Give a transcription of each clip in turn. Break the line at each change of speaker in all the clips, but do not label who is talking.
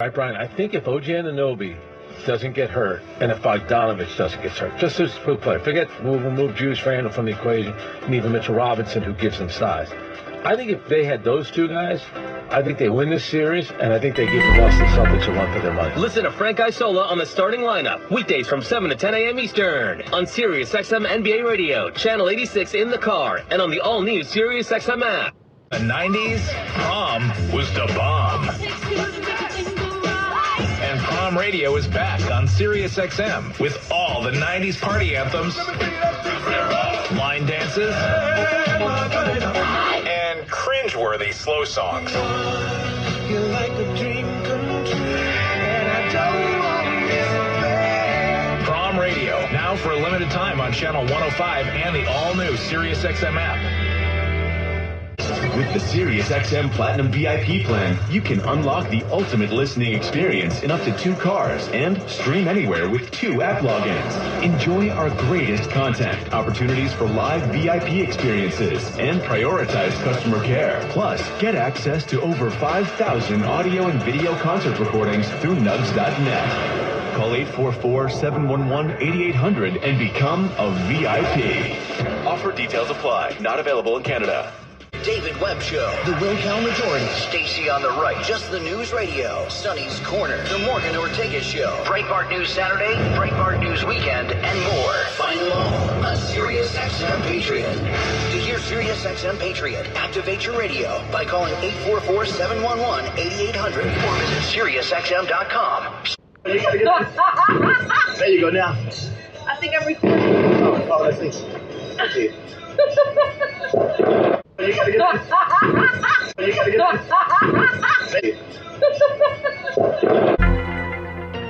Right, Brian, I think if OJ Anunoby doesn't get hurt and if Bogdanovich doesn't get hurt, just as a player, we'll remove Julius Randle from the equation and even Mitchell Robinson, who gives them size. I think if they had those two guys, I think they win this series, and I think they give the Boston Celtics a run for their money.
Listen to Frank Isola on the starting lineup, weekdays from 7 to 10 a.m. Eastern, on Sirius XM NBA Radio, Channel 86 in the car, and on the all-new Sirius XM app.
The 90s, prom was the bomb. And Prom Radio is back on Sirius XM with all the 90s party anthems, line dances, and cringeworthy slow songs. Prom Radio, now for a limited time on Channel 105 and the all-new Sirius XM app.
With the SiriusXM Platinum VIP plan, you can unlock the ultimate listening experience in up to 2 cars and stream anywhere with 2 app logins. Enjoy our greatest content, opportunities for live VIP experiences, and prioritize customer care. Plus, get access to over 5,000 audio and video concert recordings through nugs.net. Call 844-711-8800 and become a VIP. Offer details apply. Not available in Canada.
David Webb Show, The Will Count Majority, Stacy on the Right, Just the News Radio, Sonny's Corner, The Morgan Ortega Show, Breitbart News Saturday, Breitbart News Weekend, and more. Find them all on Sirius XM Patriot. To hear Sirius XM Patriot, activate your radio by calling 844-711-8800 or visit SiriusXM.com.
There you go now.
I think I'm recording.
Oh, that's nice. Okay. You gotta get this.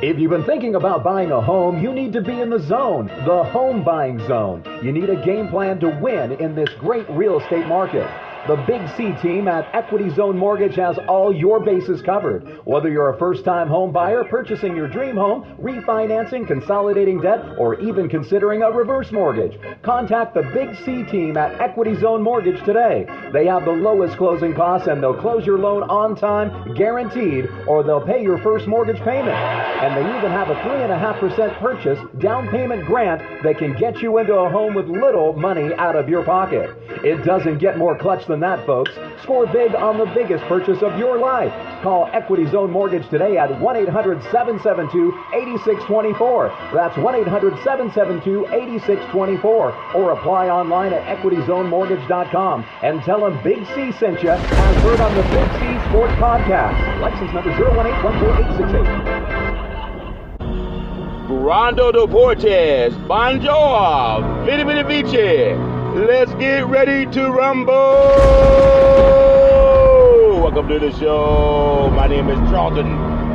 If you've been thinking about buying a home, you need to be in the zone, the home buying zone. You need a game plan to win in this great real estate market. The Big C team at Equity Zone Mortgage has all your bases covered. Whether you're a first-time home buyer, purchasing your dream home, refinancing, consolidating debt, or even considering a reverse mortgage, contact the Big C team at Equity Zone Mortgage today. They have the lowest closing costs and they'll close your loan on time, guaranteed, or they'll pay your first mortgage payment. And they even have a 3.5% purchase down payment grant that can get you into a home with little money out of your pocket. It doesn't get more clutch than that, folks. Score big on the biggest purchase of your life. Call Equity Zone Mortgage today at 1-800-772-8624. That's 1-800-772-8624. Or apply online at equityzonemortgage.com and tell them Big C sent you as heard on the Big C Sports Podcast. License number 0181486.
Rondo Deportes, Bonjour, Vidi Vidi Vici. Let's get ready to rumble! Welcome to the show. My name is Charlton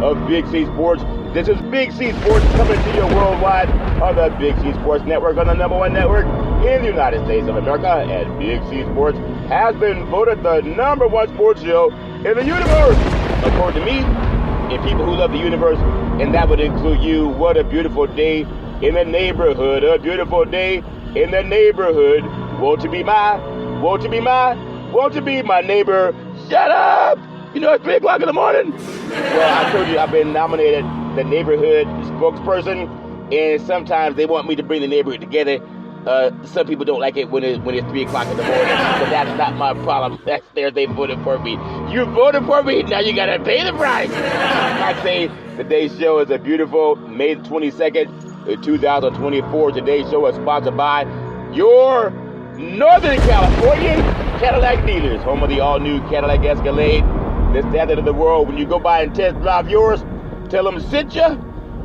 of Big C Sports. This is Big C Sports coming to you worldwide on the Big C Sports Network, on the #1 network in the United States of America. And Big C Sports has been voted the #1 sports show in the universe, according to me, and people who love the universe, and that would include you. What a beautiful day in the neighborhood. A beautiful day in the neighborhood. Won't you be my neighbor? Shut up! You know it's 3 o'clock in the morning. Well, I told you I've been nominated the neighborhood spokesperson, and sometimes they want me to bring the neighborhood together. Some people don't like it when it's 3 o'clock in the morning, but that's not my problem. That's theirs. They voted for me. You voted for me, now you gotta pay the price. I say today's show is a beautiful May the 22nd, 2024. Today's show is sponsored by your Northern California Cadillac dealers, home of the all-new Cadillac Escalade. The standard of the world. When you go by and test drive yours, tell them sit ya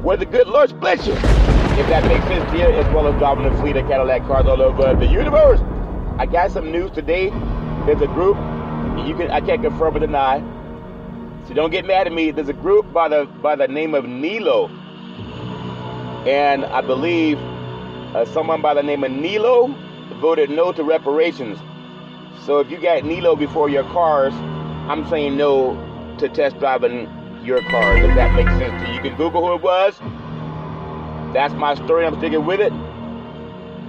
where the good Lord split you. If that makes sense to you, as well as driving a fleet of Cadillac cars all over the universe. I got some news today. There's a group, I can't confirm or deny, so don't get mad at me. There's a group by the name of Nilo, and I believe someone by the name of Nilo voted no to reparations. So if you got Nilo before your cars, I'm saying no to test driving your cars, if that makes sense to you. You can Google who it was. That's my story. I'm sticking with it.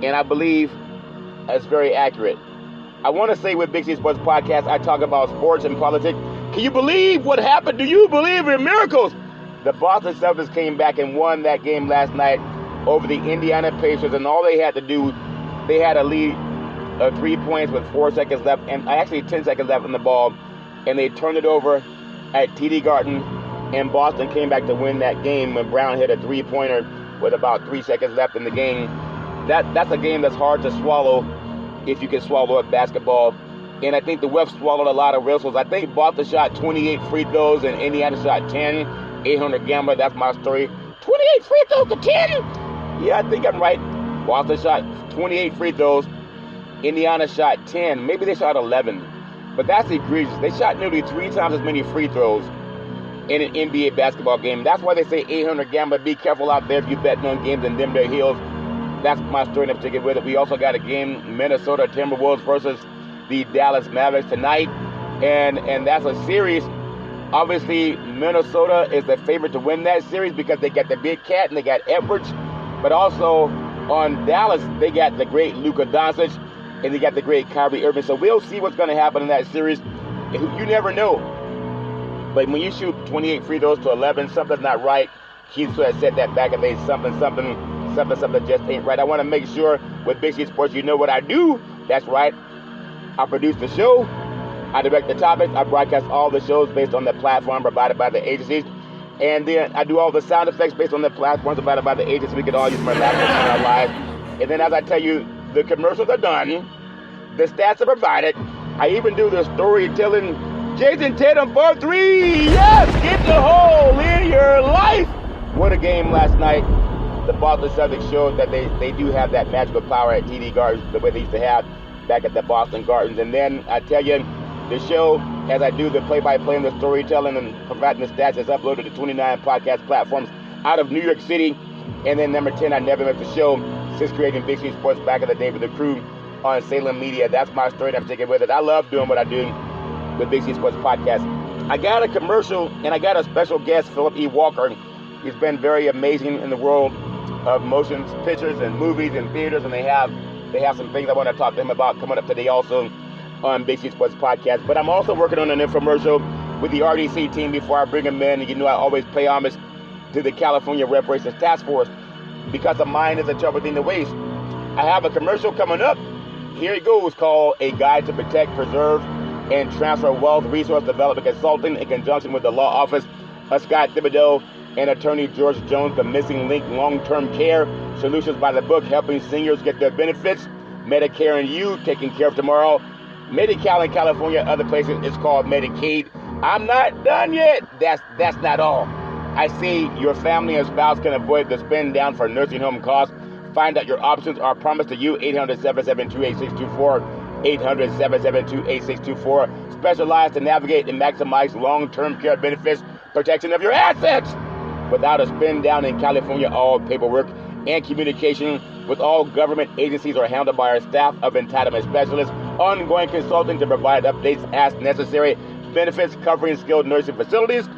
And I believe it's very accurate. I want to say with Big C Sports Podcast, I talk about sports and politics. Can you believe what happened? Do you believe in miracles? The Boston Celtics came back and won that game last night over the Indiana Pacers, and all they had to do, they had a lead of 3 points with 4 seconds left, and actually 10 seconds left in the ball, and they turned it over at TD Garden, and Boston came back to win that game when Brown hit a 3-pointer with about 3 seconds left in the game. That's a game that's hard to swallow if you can swallow a basketball. And I think the refs swallowed a lot of whistles. I think Boston shot 28 free throws and Indiana shot 10. 800 gambler, that's my story. 28 free throws to 10? Yeah, I think I'm right. Boston shot 28 free throws. Indiana shot 10. Maybe they shot 11. But that's egregious. They shot nearly 3 times as many free throws in an NBA basketball game. That's why they say 800 gambler. Be careful out there if you betting on games in them there hills. That's my story in particular with it. We also got a game, Minnesota Timberwolves versus the Dallas Mavericks tonight. And that's a series. Obviously, Minnesota is the favorite to win that series because they got the big cat and they got Edwards. But also on Dallas, they got the great Luka Doncic and they got the great Kyrie Irving. So we'll see what's going to happen in that series. You never know. But when you shoot 28 free throws to 11, something's not right. Keith Sweat said that back in the day, something just ain't right. I want to make sure with Big C Sports, you know what I do. That's right. I produce the show. I direct the topics. I broadcast all the shows based on the platform provided by the agencies. And then I do all the sound effects based on the platforms provided by the agencies. We can all use my laptop in our lives. And then as I tell you, the commercials are done. The stats are provided. I even do the storytelling. Jason Tatum for 3. Yes, get the hole in your life. What a game last night. The Boston Celtics showed that they do have that magical power at TD Gardens the way they used to have back at the Boston Gardens. And then I tell you, the show, as I do the play-by-play and the storytelling and providing the stats, is uploaded to 29 podcast platforms out of New York City. And then number 10, I never missed the show since creating Big C Sports back in the day with the crew on Salem Media. That's my story, and I'm sticking with it. I love doing what I do with Big C Sports Podcast. I got a commercial, and I got a special guest, Phillip E. Walker. He's been very amazing in the world of motion pictures and movies and theaters, and they have some things I want to talk to him about coming up today also on Big C Sports Podcast. But I'm also working on an infomercial with the RDC team before I bring him in. You know I always pay homage to the California Reparations Task Force because a mind is a terrible thing to waste. I have a commercial coming up. Here it goes, called A Guide to Protect, Preserve, and Transfer Wealth Resource Development Consulting in conjunction with the law office of Scott Thibodeau and attorney George Jones, the Missing Link Long-Term Care Solutions by the book, helping seniors get their benefits, Medicare and You, taking care of tomorrow. Medi-Cal in California, other places, it's called Medicaid. I'm not done yet. That's not all. I say your family and spouse can avoid the spend down for nursing home costs. Find out your options are promised to you. 800-772-8624. 800-772-8624. Specialized to navigate and maximize long-term care benefits, protection of your assets. Without a spend down in California, all paperwork and communication with all government agencies are handled by our staff of entitlement specialists. Ongoing consulting to provide updates as necessary. Benefits covering skilled nursing facilities,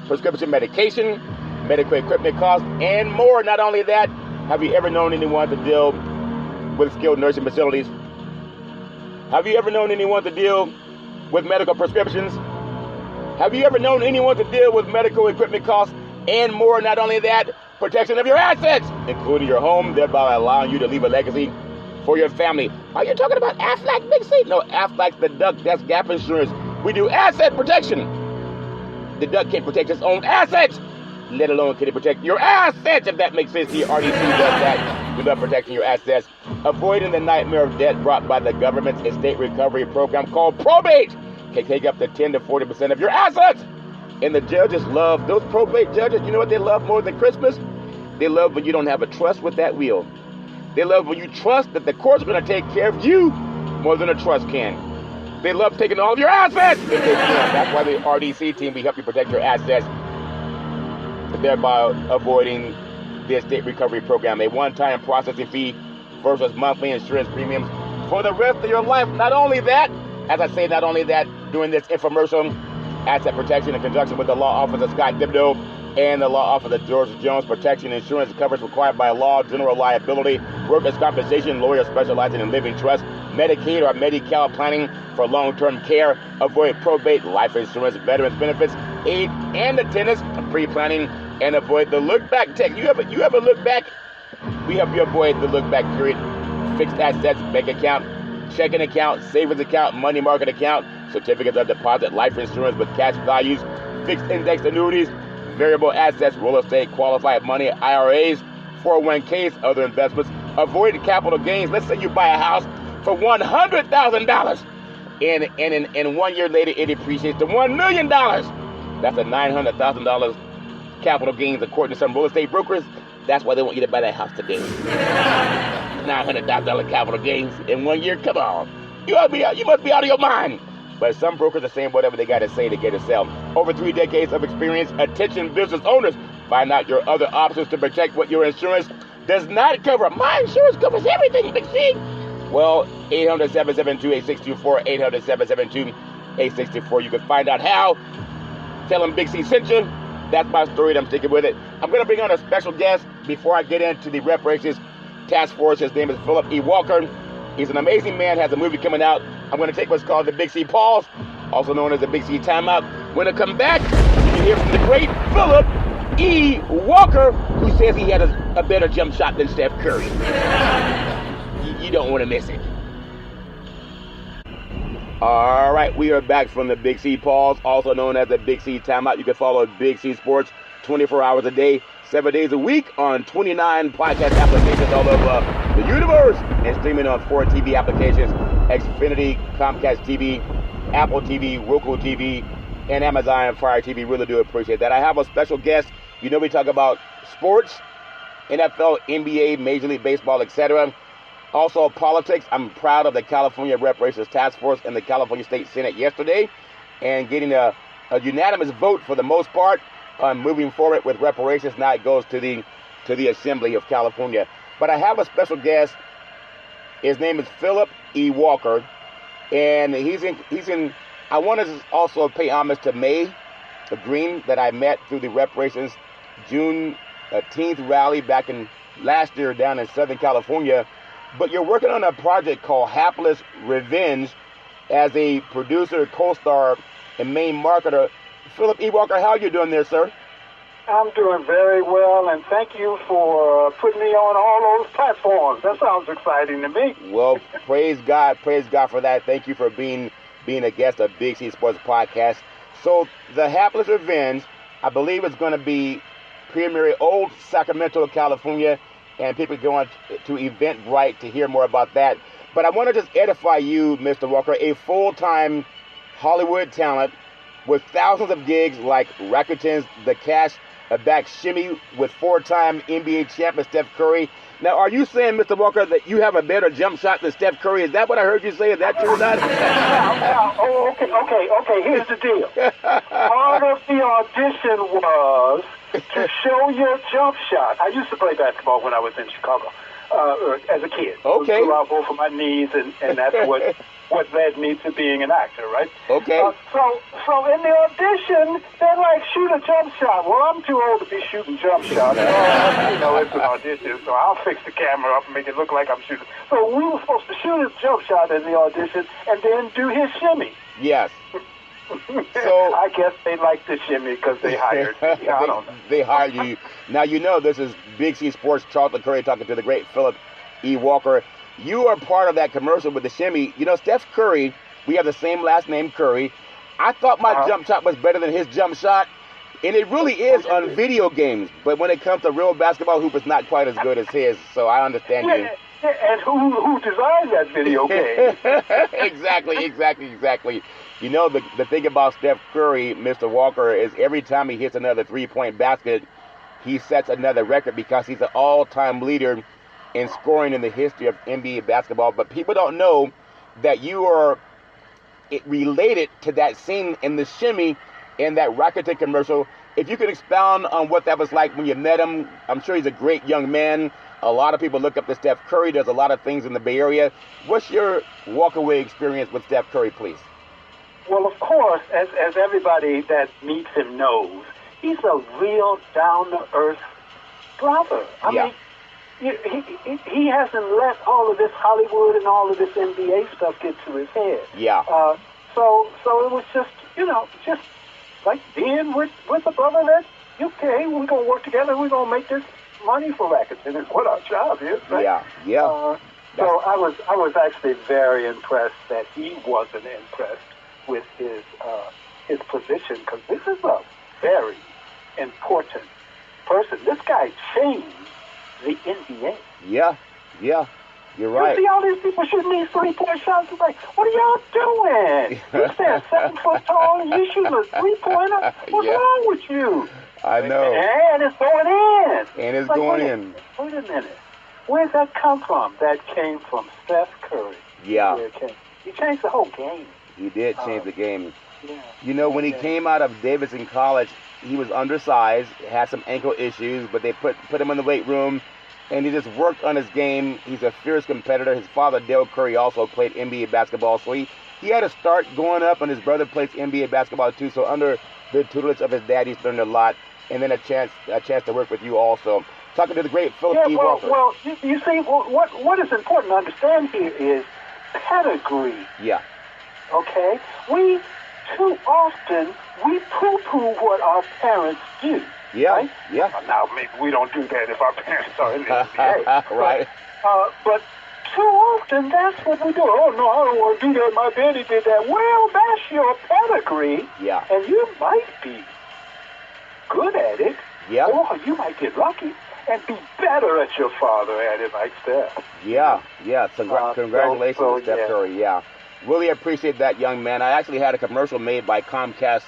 prescription medication, medical equipment costs, and more. Not only that, have you ever known anyone to deal with skilled nursing facilities? Have you ever known anyone to deal with medical prescriptions? Have you ever known anyone to deal with medical equipment costs and more? Not only that, protection of your assets, including your home, thereby allowing you to leave a legacy for your family. Are you talking about Aflac, Big C? No, Aflac's the duck. That's gap insurance. We do asset protection. The duck can't protect its own assets, let alone can it protect your assets, if that makes sense to you. RDC does that. We love protecting your assets. Avoiding the nightmare of debt brought by the government's estate recovery program called probate can take up to 10 to 40% of your assets. And the judges love, those probate judges, you know what they love more than Christmas? They love when you don't have a trust with that will. They love when you trust that the court's going to take care of you more than a trust can. They love taking all of your assets if they can. That's why the RDC team, we help you protect your assets, thereby avoiding the estate recovery program. A one-time processing fee versus monthly insurance premiums for the rest of your life. Not only that, as I say, not only that, during this infomercial, asset protection in conjunction with the law office of Scott Thibodeau and the law office of George Jones, protection insurance coverage required by law, general liability, workers' compensation, lawyers specializing in living trust, Medicaid or Medi-Cal planning for long-term care, avoid probate, life insurance, veterans benefits, aid and attendance, pre-planning and avoid the look-back tech. You ever look back? We help you avoid the look-back period. Fixed assets, bank account, checking account, savings account, money market account, certificates of deposit, life insurance with cash values, fixed index annuities, variable assets, real estate, qualified money, IRAs, 401ks, other investments. Avoid capital gains. Let's say you buy a house for $100,000 and 1 year later it appreciates to $1 million. That's a $900,000 capital gains according to some real estate brokers. That's why they want you to buy that house today. $900,000 capital gains in 1 year. Come on, you must be out of your mind. But some brokers are saying whatever they got to say to get a sale. Over 3 decades of experience, attention business owners, find out your other options to protect what your insurance does not cover. My insurance covers everything, Big C. Well, 800-772-8624, 800-772-8624. You can find out how. Tell them Big C sent you. That's my story, and I'm sticking with it. I'm going to bring on a special guest before I get into the Reparations Task Force. His name is Phillip E. Walker. He's an amazing man, has a movie coming out. I'm going to take what's called the Big C Pause, also known as the Big C Timeout. When I come back, you can hear from the great Phillip E. Walker, who says he had a better jump shot than Steph Curry. You don't want to miss it. All right, we are back from the Big C Pause, also known as the Big C Timeout. You can follow Big C Sports 24 hours a day, 7 days a week on 29 podcast applications all over the universe and streaming on 4 TV applications: Xfinity, Comcast TV, Apple TV, Roku TV, and Amazon Fire TV. Really do appreciate that. I have a special guest. You know we talk about sports, NFL, NBA, Major League Baseball, etc. Also politics. I'm proud of the California Reparations Task Force and the California State Senate yesterday and getting a unanimous vote for the most part on moving forward with reparations. Now it goes to the Assembly of California. But I have a special guest. His name is Phillip E. Walker, and he's in. I want to also pay homage to May Green that I met through the Reparations Juneteenth rally back in last year down in Southern California. But you're working on a project called Hapless Revenge as a producer, co-star, and main marketer. Phillip E. Walker, how are you doing there, sir?
I'm doing very well, and thank you for putting me on all those platforms. That sounds exciting to me.
Well, praise God for that. Thank you for being a guest of Big C Sports Podcast. So the Hapless Revenge, I believe it's going to be premiering Old Sacramento, California, and people are going to Eventbrite to hear more about that. But I want to just edify you, Mr. Walker, a full-time Hollywood talent with thousands of gigs like Rakuten's The Cash Back Shimmy with 4-time NBA champion Steph Curry. Now, are you saying, Mr. Walker, that you have a better jump shot than Steph Curry? Is that what I heard you say? Is that true or not?
Okay. Here's the deal. Part of the audition was to show your jump shot. I used to play basketball when I was in Chicago as a kid.
Okay.
Throughout both of my knees, and that's what led me to being an actor, right?
Okay.
So in the audition, they're like, shoot a jump shot. Well, I'm too old to be shooting jump shots. It's an audition, so I'll fix the camera up and make it look like I'm shooting. So we were supposed to shoot his jump shot in the audition and then do his shimmy.
Yes. So
I guess they like the shimmy because they hired me. I don't know.
They hired you. Now, you know this is Big C Sports, Charlton Curry talking to the great Phillip E. Walker. You are part of that commercial with the shimmy. You know, Steph Curry, we have the same last name, Curry. I thought my jump shot was better than his jump shot, and it really is on video games. But when it comes to real basketball hoop, it's not quite as good as his, so I understand you.
And who designed that video game?
Exactly. You know, the thing about Steph Curry, Mr. Walker, is every time he hits another three-point basket, he sets another record because he's an all-time leader in scoring in the history of NBA basketball. But people don't know that you are related to that scene in the shimmy in that Rakuten commercial. If you could expound on what that was like when you met him. I'm sure he's a great young man. A lot of people look up to Steph Curry. Does a lot of things in the Bay Area. What's your walk-away experience with Steph Curry, please?
Well, of course, as everybody that meets him knows, he's a real down-to-earth brother. I mean, he hasn't let all of this Hollywood and all of this NBA stuff get to his head.
Yeah.
So it was just, just like being with a brother okay, we're going to work together. We're going to make this money for Rakuten. It's what our job is, right?
Yeah.
So I was actually very impressed that he wasn't impressed with his position, because this is a very important person. This guy changed the NBA.
Yeah. You're right.
You see all these people shooting these 3-point shots. It's like, what are y'all doing? You stand 7 foot tall and you shooting a 3-pointer? What's wrong with you?
I know.
And it's going in.
And it's going in.
Wait a minute. Where'd that come from? That came from Steph Curry.
Yeah.
He changed the whole game.
He did change the game.
Yeah.
You know, when he came out of Davidson College, he was undersized, had some ankle issues, but they put him in the weight room, and he just worked on his game. He's a fierce competitor. His father, Dale Curry, also played NBA basketball, so he had to start going up, and his brother plays NBA basketball too, so under the tutelage of his dad, he's learned a lot, and then a chance to work with you also. Talking to the great Phillip E. Walker.
Well, you see, what is important to understand here is pedigree.
Yeah.
Okay? We, too often, we poo-poo what our parents do.
Yeah,
right?
yeah.
Now, maybe we don't do that if our parents are in the NBA.
Right.
But too often, that's what we do. Oh, no, I don't want to do that. My daddy did that. Well, that's your pedigree.
Yeah.
And you might be good at it.
Yeah.
Or you might get lucky and be better at your father at it, like Steph.
Yeah. Congratulations to Steph Curry. Yeah. Really appreciate that, young man. I actually had a commercial made by Comcast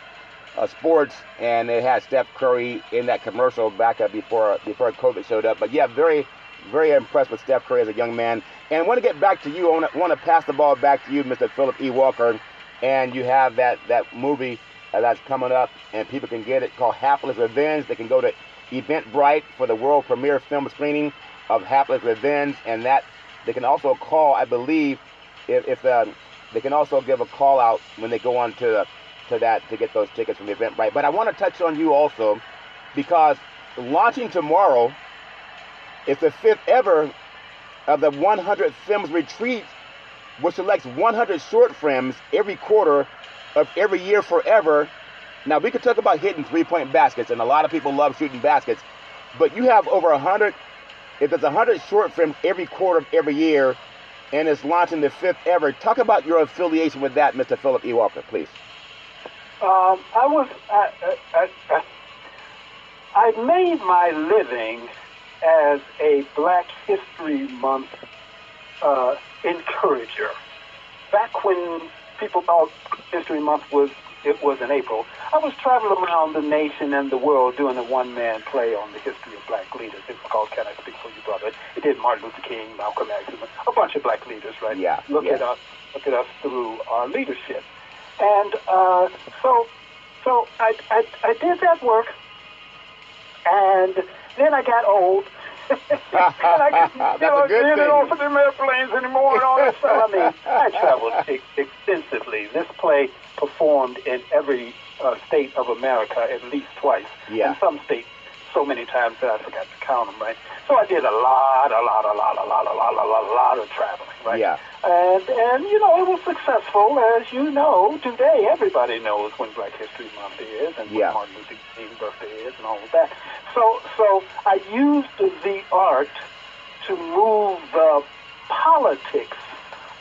Sports, and it had Steph Curry in that commercial back before COVID showed up. But yeah, very, very impressed with Steph Curry as a young man. And I want to get back to you. I want to pass the ball back to you, Mr. Phillip E. Walker. And you have that movie that's coming up, and people can get it, called Hapless Revenge. They can go to Eventbrite for the world premiere film screening of Hapless Revenge, and that they can also call, I believe, if they can also give a call out when they go on to that to get those tickets from the Eventbrite. But I want to touch on you also, because launching tomorrow is the 5th ever of the 100 Films Retreat, which selects 100 short films every quarter of every year forever. Now, we could talk about hitting 3-point baskets, and a lot of people love shooting baskets, but you have over 100, if there's 100 short films every quarter of every year, and it's launching the 5th ever. Talk about your affiliation with that, Mr. Phillip E. Walker, please.
I made my living as a Black History Month encourager. Back when people thought History Month was in April, I was traveling around the nation and the world doing a one-man play on the history of black leaders. It was called Can I Speak For You, Brother? It did Martin Luther King, Malcolm X, a bunch of black leaders, right?
Yeah.
Look at us through our leadership. And so I did that work, and then I got old. And I didn't offer them airplanes anymore and all that stuff. I mean, I traveled extensively. This play performed in every state of America at least twice.
Yeah.
In some states so many times that I forgot to count them, right? So I did a lot of traveling, right?
Yeah.
And you know, it was successful. As you know, today everybody knows when Black History Month is and when Martin Luther King's birthday is and all of that. So I used the art to move the politics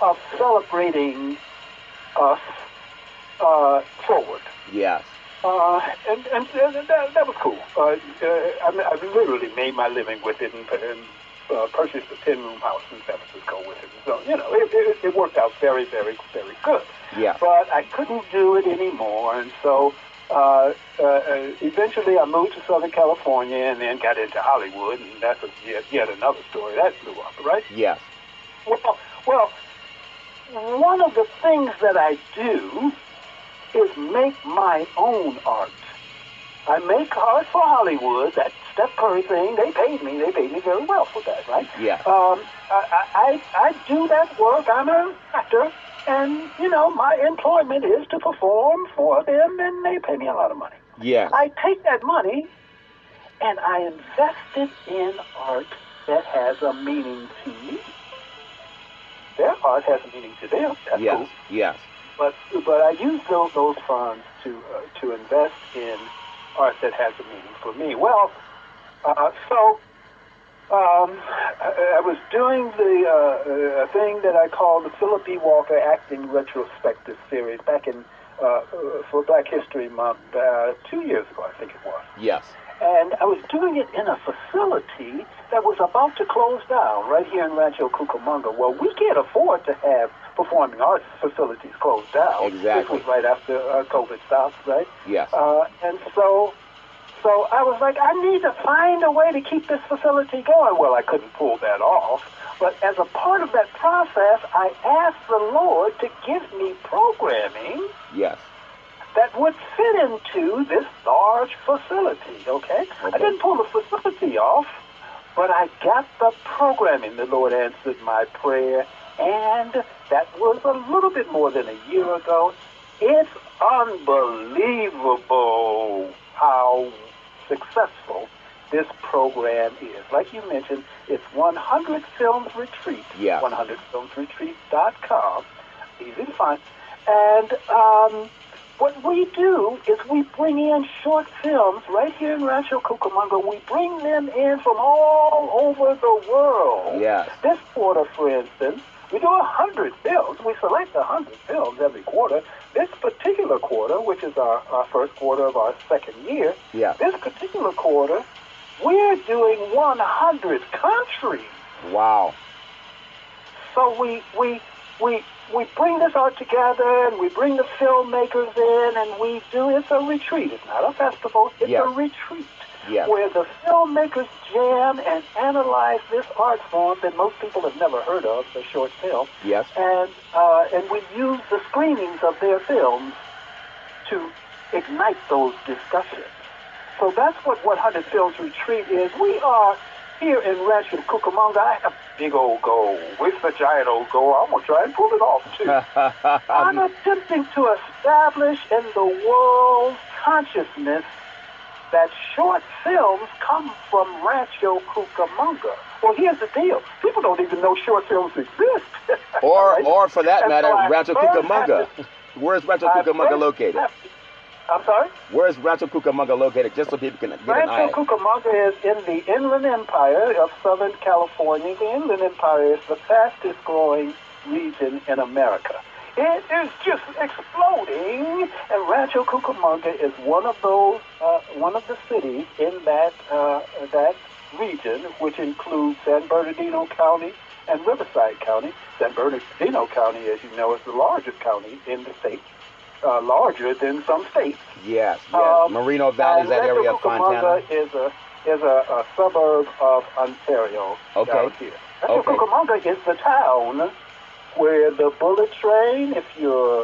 of celebrating us forward.
Yes.
And that was cool. I literally made my living with it and purchased a 10-room house in San Francisco with it. So, you know, it worked out very, very, very good.
Yeah.
But I couldn't do it anymore, and so eventually I moved to Southern California and then got into Hollywood, and that's yet another story. That blew up, right?
Yes.
Well, one of the things that I do is make my own art. I make art for Hollywood. That Steph Curry thing, they paid me very well for that, right?
Yeah.
I do that work. I'm an actor, and, you know, my employment is to perform for them, and they pay me a lot of money.
Yeah.
I take that money, and I invest it in art that has a meaning to me. Their art has a meaning to them. That's
yes.
cool.
Yes.
But I use those funds to invest in art that has a meaning for me. Well, I was doing the thing that I call the Phillip E. Walker Acting Retrospective Series back in for Black History Month 2 years ago, I think it was.
Yes.
And I was doing it in a facility that was about to close down right here in Rancho Cucamonga. Well, we can't afford to have performing arts facilities closed down.
Exactly.
This was right after COVID stopped, right?
Yes.
And so I was like, I need to find a way to keep this facility going. Well, I couldn't pull that off. But as a part of that process, I asked the Lord to give me programming
Yes.
that would fit into this large facility, okay? I didn't pull the facility off, but I got the programming. The Lord answered my prayer, and that was a little bit more than a year ago. It's unbelievable how successul this program is. Like you mentioned, it's 100 Films Retreat, 100filmsretreat.com, easy to find. And what we do is we bring in short films right here in Rancho Cucamonga. We bring them in from all over the world.
Yes.
This quarter, for instance, we do 100 films. We select 100 films every quarter. This particular quarter, which is our first quarter of our second year, this particular quarter, we're doing 100 countries.
Wow.
So we bring this art together, and we bring the filmmakers in, and we do, it's a retreat. It's not a festival, it's a retreat. Where the filmmakers jam and analyze this art form that most people have never heard of, the short film.
Yes.
And we use the screenings of their films to ignite those discussions. So that's what 100 Films Retreat is. We are here in Rancho Cucamonga. I have a big old goal. It's a giant old goal. I'm going to try and pull it off, too. I'm attempting to establish in the world's consciousness that short films come from Rancho Cucamonga. Well, here's the deal. People don't even know short films exist.
Or for that matter, Rancho Cucamonga. Where's Rancho Cucamonga located?
I'm sorry?
Where's Rancho Cucamonga located, just so people can get an idea?
Rancho Cucamonga is in the Inland Empire of Southern California. The Inland Empire is the fastest growing region in America. It is just exploding, and Rancho Cucamonga is one of those, one of the cities in that region, which includes San Bernardino County and Riverside County. San Bernardino County, as you know, is the largest county in the state, larger than some states.
Yes. Moreno Valley is that area of Fontana.
Rancho Cucamonga is a suburb of Ontario down here. Rancho Cucamonga is the town where the bullet train, if you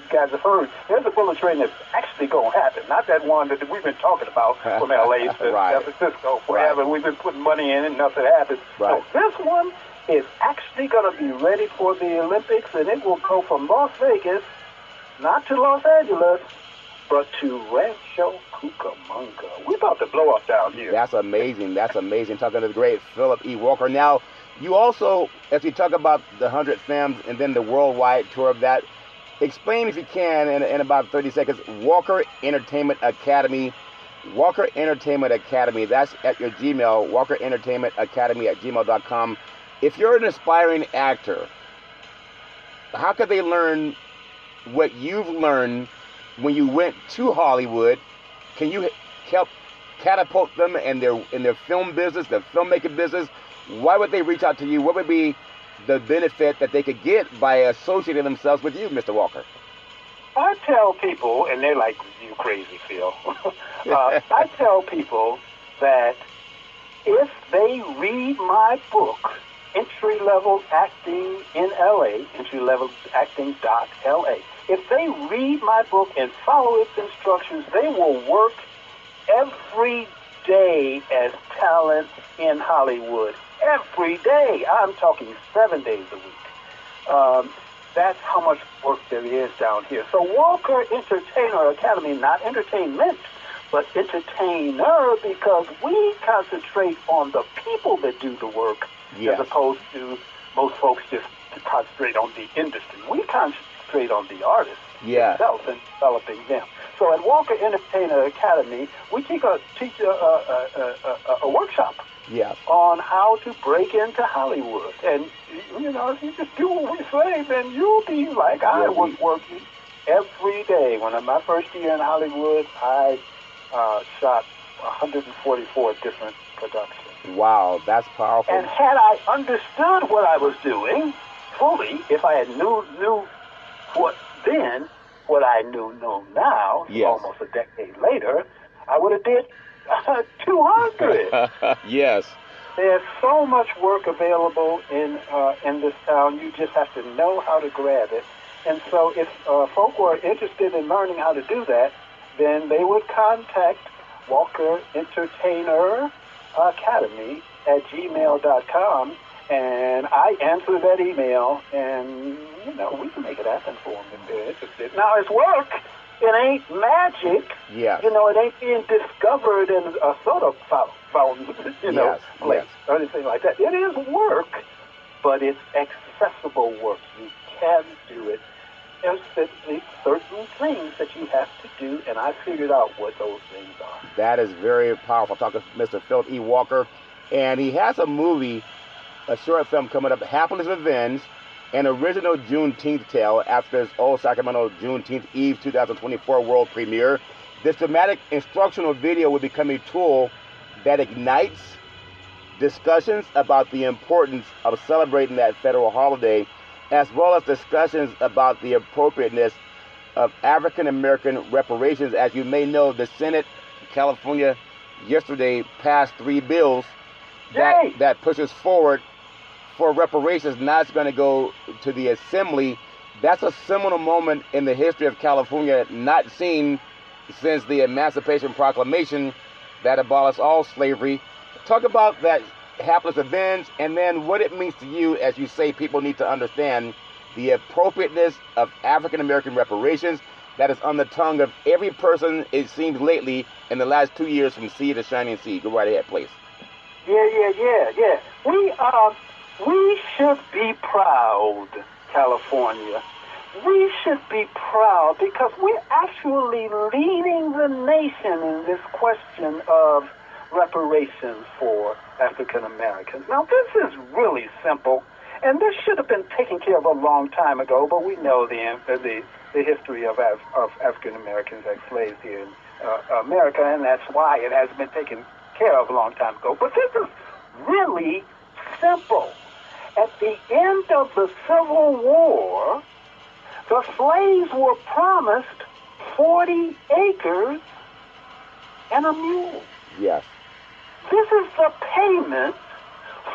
guys have heard, there's a bullet train that's actually going to happen. Not that one that we've been talking about from L.A. to San Francisco forever. We've been putting money in and nothing happens. So this one is actually going to be ready for the Olympics, and it will go from Las Vegas, not to Los Angeles, but to Rancho Cucamonga. We're about to blow up down here.
That's amazing. That's amazing. Talking to the great Phillip E. Walker. Now, you also, as we talk about the 100 Films and then the worldwide tour of that, explain, if you can, in about 30 seconds, Walker Entertainment Academy. Walker Entertainment Academy, that's at your Gmail, walkerentertainmentacademy@gmail.com. If you're an aspiring actor, how could they learn what you've learned when you went to Hollywood? Can you help catapult them in their film business, their filmmaking business? Why would they reach out to you? What would be the benefit that they could get by associating themselves with you, Mr. Walker?
I tell people, and they're like, you crazy, Phil. I tell people that if they read my book, Entry Level Acting in LA, entrylevelacting.la, if they read my book and follow its instructions, they will work every day as talent in Hollywood. Every day. I'm talking 7 days a week. That's how much work there is down here. So Walker Entertainer Academy, not entertainment, but entertainer, because we concentrate on the people that do the work, as opposed to most folks just concentrate on the industry. We concentrate on the artists. itself and developing them. So at Walker Entertainer Academy, we teach a workshop on how to break into Hollywood. And, you know, if you just do what we say, then you'll be like I was working every day. When in my first year in Hollywood, I shot 144 different productions.
Wow, that's powerful.
And had I understood what I was doing fully, if I had knew what I know now, almost a decade later, I would have did 200.
Yes.
There's so much work available in this town. You just have to know how to grab it. And so if folk were interested in learning how to do that, then they would contact Walker Entertainer Academy at gmail.com, and I answer that email, and, you know, we can make it happen for them if they're interested. Now, it's work. It ain't magic.
Yeah.
You know, it ain't being discovered in a soda fountain, place or anything like that. It is work, but it's accessible work. You can do it. There's simply certain things that you have to do, and I figured out what those things are.
That is very powerful. I'm talking to Mr. Phillip E. Walker, and he has a movie, a short film coming up, Happiness Revenge, an original Juneteenth tale after his old Sacramento Juneteenth Eve 2024 world premiere. This dramatic instructional video will become a tool that ignites discussions about the importance of celebrating that federal holiday, as well as discussions about the appropriateness of African American reparations. As you may know, the Senate, California, yesterday passed 3 bills that pushes forward for reparations. Now it's going to go to the Assembly. That's a seminal moment in the history of California, not seen since the Emancipation Proclamation that abolished all slavery. Talk about that Hapless Revenge, and then what it means to you as you say people need to understand the appropriateness of African American reparations that is on the tongue of every person, it seems, lately in the last 2 years from sea to shining sea. Go right ahead, please.
Yeah. We should be proud, California. We should be proud because we're actually leading the nation in this question of reparations for African Americans. Now, this is really simple, and this should have been taken care of a long time ago, but we know the history of African Americans as slaves here in America, and that's why it hasn't been taken care of a long time ago. But this is really simple. At the end of the Civil War, the slaves were promised 40 acres and a mule.
Yes.
This is the payment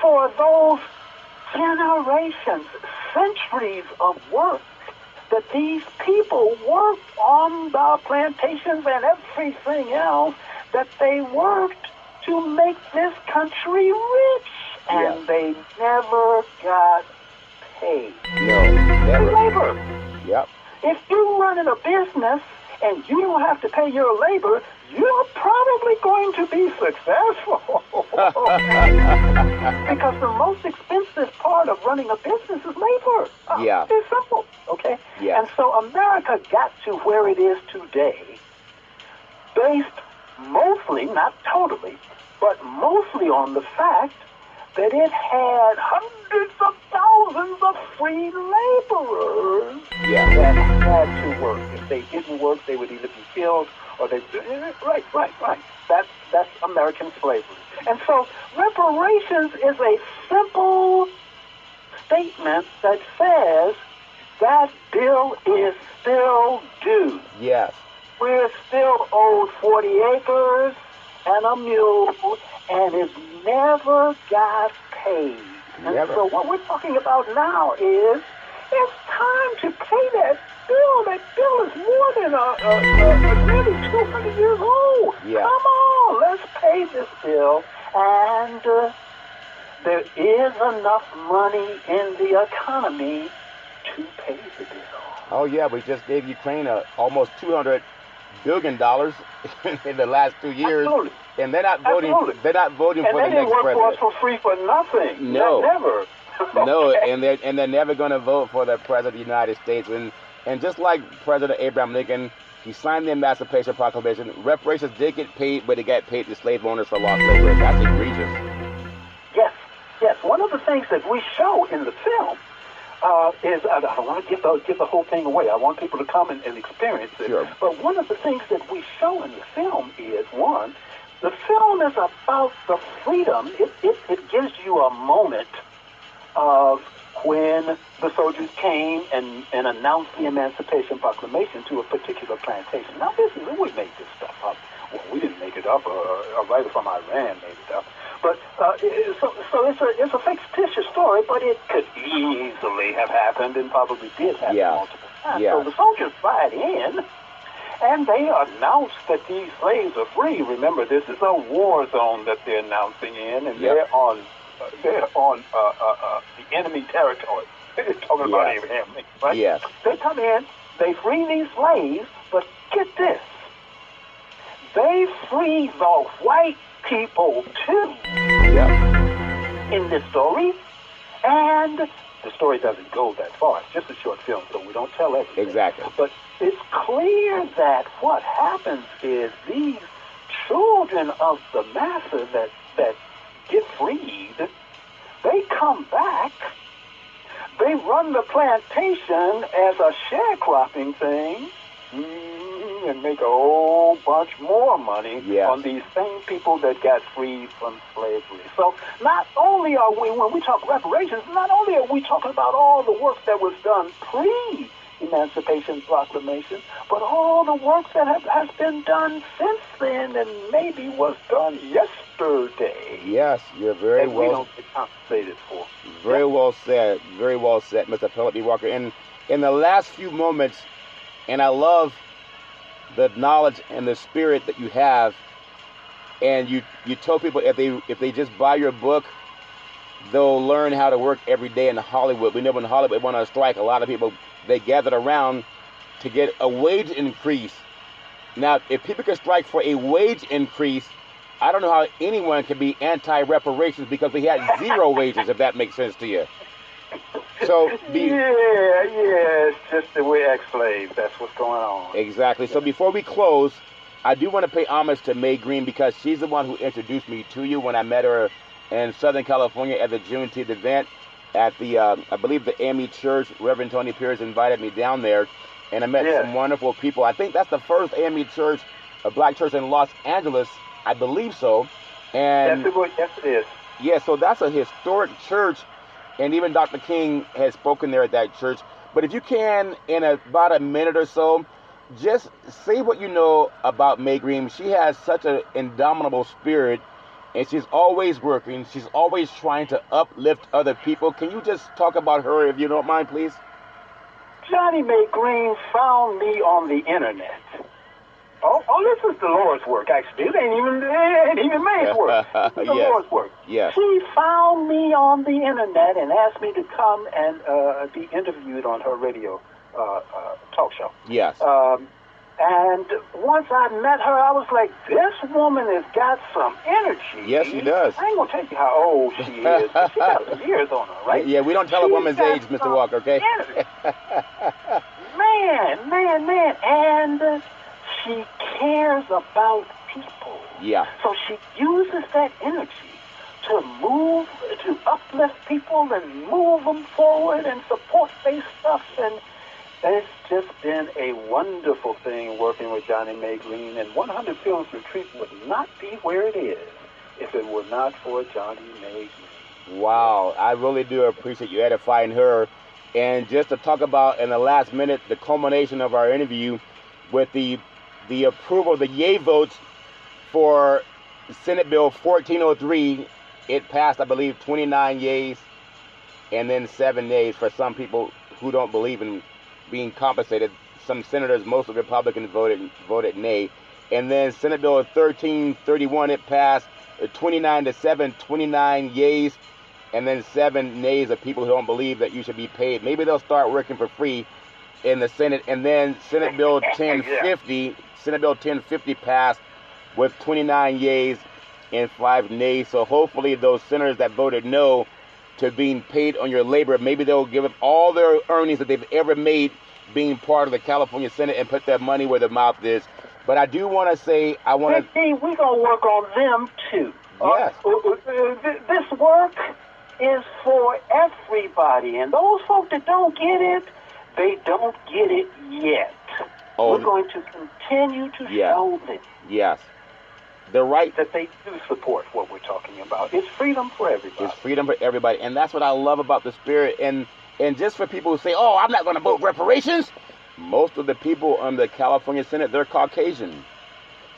for those generations, centuries of work that these people worked on the plantations and everything else, that they worked to make this country rich. And they never got paid.
No, never.
Labor.
Yep.
If you're running a business and you don't have to pay your labor, you're probably going to be successful. Because the most expensive part of running a business is labor. It's simple, okay?
Yeah.
And so America got to where it is today based mostly, not totally, but mostly on the fact that it had hundreds of thousands of free laborers that had to work. If they didn't work, they would either be killed or they... Right. That's American slavery. And so reparations is a simple statement that says that bill is still due.
Yes.
We're still owed 40 acres and a mule, and it's never got paid. And so what we're talking about now is it's time to pay that bill. That bill is more than nearly 200 years old.
Yeah.
Come on, let's pay this bill. And there is enough money in the economy to pay the bill.
Oh, yeah, we just gave Ukraine almost $200 billion in the last 2 years.
Absolutely.
And they're not voting.
Absolutely.
They're not voting for the next president.
And they didn't work for us for free for nothing.
No.
Never.
No, and they're never going to vote for the president of the United States. And just like President Abraham Lincoln, he signed the Emancipation Proclamation. Reparations did get paid, but they got paid to slave owners for lost labor. That's egregious.
Yes. One of the things that we show in the film is, I don't want to give the whole thing away. I want people to come and experience it.
Sure.
But one of the things that we show in the film is, one, the film is about the freedom. It gives you a moment of when the soldiers came and announced the Emancipation Proclamation to a particular plantation. Now, we made this stuff up. Well, we didn't make it up. A writer from Iran made it up. But so it's a fictitious story, but it could easily have happened and probably did happen multiple times.
Yeah.
So the soldiers ride in, and they announce that these slaves are free. Remember, this is a war zone that they're announcing in, and they're on the enemy territory. They're talking about Abraham Lincoln, right?
Yes.
They come in, they free these slaves, but get this. They free the white people too in this story, and the story doesn't go that far. It's just a short film, so we don't tell everything.
Exactly.
But it's clear that what happens is these children of the massa that get freed, they come back, they run the plantation as a sharecropping thing, and make a whole bunch more money on these same people that got freed from slavery. So not only are we, when we talk reparations, not only are we talking about all the work that was done pre-Emancipation Proclamation, but all the work that has been done since then and maybe was done yesterday.
Yes, you're very well.
We don't get compensated for.
Very well said. Very well said, Mr. Phillip B. Walker. And in the last few moments, and I love the knowledge and the spirit that you have, and you tell people if they just buy your book, they'll learn how to work every day in Hollywood. We know when Hollywood went on strike, a lot of people, they gathered around to get a wage increase. Now, if people can strike for a wage increase, I don't know how anyone can be anti-reparations because we had zero wages, if that makes sense to you. So
it's just the way ex-slaves. That's what's going on.
Exactly. So before we close, I do want to pay homage to Mae Green because she's the one who introduced me to you when I met her in Southern California at the Juneteenth event at the, I believe the AME Church. Reverend Tony Pierce invited me down there, and I met some wonderful people. I think that's the first AME Church, a black church in Los Angeles. I believe so. And
yes, it is.
Yeah, so that's a historic church. And even Dr. King has spoken there at that church. But if you can, in about a minute or so, just say what you know about Mae Green. She has such an indomitable spirit, and she's always working. She's always trying to uplift other people. Can you just talk about her, if you don't mind, please?
Johnny Mae Green found me on the internet. Oh, this is the Lord's work, actually. It ain't even Mae's work. It's the Lord's work.
Yes.
She found me on the internet and asked me to come and be interviewed on her radio talk show.
Yes.
And once I met her, I was like, this woman has got some energy.
Yes, she does.
I ain't going to tell you how old she is, but she got some years on her, right?
Yeah, we don't tell a woman's age, Mr. Walker, okay?
Man. And she cares about people.
Yeah.
So she uses that energy to uplift people and move them forward and support their stuff. And it's just been a wonderful thing working with Johnny Mae Green. And 100 Films Retreat would not be where it is if it were not for Johnny Mae Green.
Wow. I really do appreciate you edifying her. And just to talk about in the last minute, the culmination of our interview with the approval, the yay votes for Senate Bill 1403, it passed, I believe, 29 yays and then 7 nays for some people who don't believe in being compensated. Some senators, mostly Republicans, voted nay. And then Senate Bill 1331, it passed 29-7, 29 yays, and then 7 nays of people who don't believe that you should be paid. Maybe they'll start working for free in the Senate. And then Senate Bill 1050, Senate Bill 1050 passed with 29 yays and 5 nays. So hopefully those senators that voted no to being paid on your labor, maybe they'll give up all their earnings that they've ever made being part of the California Senate and put their money where their mouth is. But I do want to say, I want to...
We're going to work on them, too.
Yes.
This work is for everybody. And those folks that don't get it, they don't get it yet. We're going to continue to show them.
Yes. They're right.
That they do support what we're talking about. It's freedom for everybody.
It's freedom for everybody. And that's what I love about the spirit. And just for people who say, oh, I'm not going to vote reparations, most of the people on the California Senate, they're Caucasian.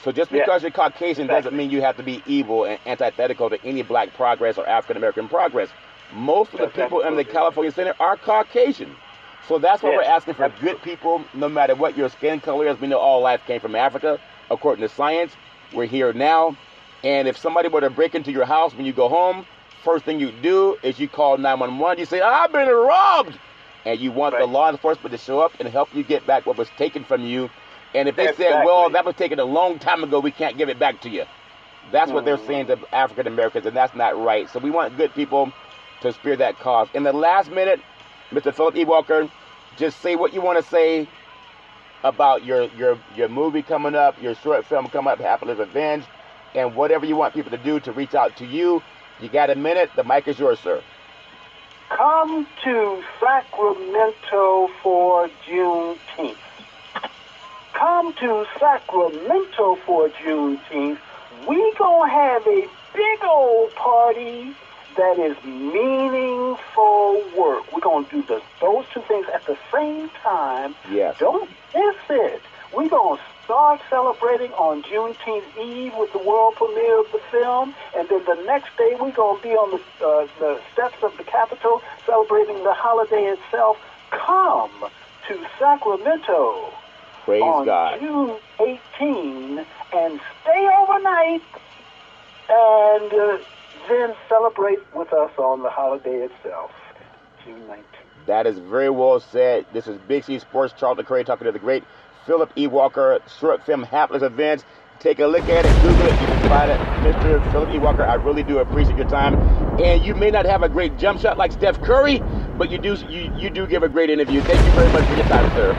So just because you're Caucasian doesn't mean you have to be evil and antithetical to any black progress or African-American progress. Most of the people in the California Senate are Caucasian. So that's why we're asking for good people, no matter what your skin color is. We know all life came from Africa, according to science. We're here now. And if somebody were to break into your house when you go home, first thing you do is you call 911. You say, I've been robbed. And you want the law enforcement to show up and help you get back what was taken from you. And if they said, well, that was taken a long time ago, we can't give it back to you. That's what they're saying to African Americans, and that's not right. So we want good people to spear that cause. In the last minute, Mr. Phillip E. Walker, just say what you want to say about your movie coming up, your short film coming up, Happily Revenge, and whatever you want people to do to reach out to you. You got a minute. The mic is yours, sir.
Come to Sacramento for Juneteenth. Come to Sacramento for Juneteenth. We gonna have a big old party that is meaningful work. We're gonna do those two things at the same time.
Yes.
Don't miss it. We're gonna start celebrating on Juneteenth Eve with the world premiere of the film, and then the next day we're going to be on the steps of the Capitol celebrating the holiday itself. Come to Sacramento on June 18 and stay overnight, and then celebrate with us on the holiday itself, June 19th.
That is very well said. This is Big C Sports. Charles McCray talking to the great Phillip E. Walker, short film Hapless Events. Take a look at it, Google it, you can find it. Mr. Phillip E. Walker, I really do appreciate your time. And you may not have a great jump shot like Steph Curry, but you do give a great interview. Thank you very much for your time, sir.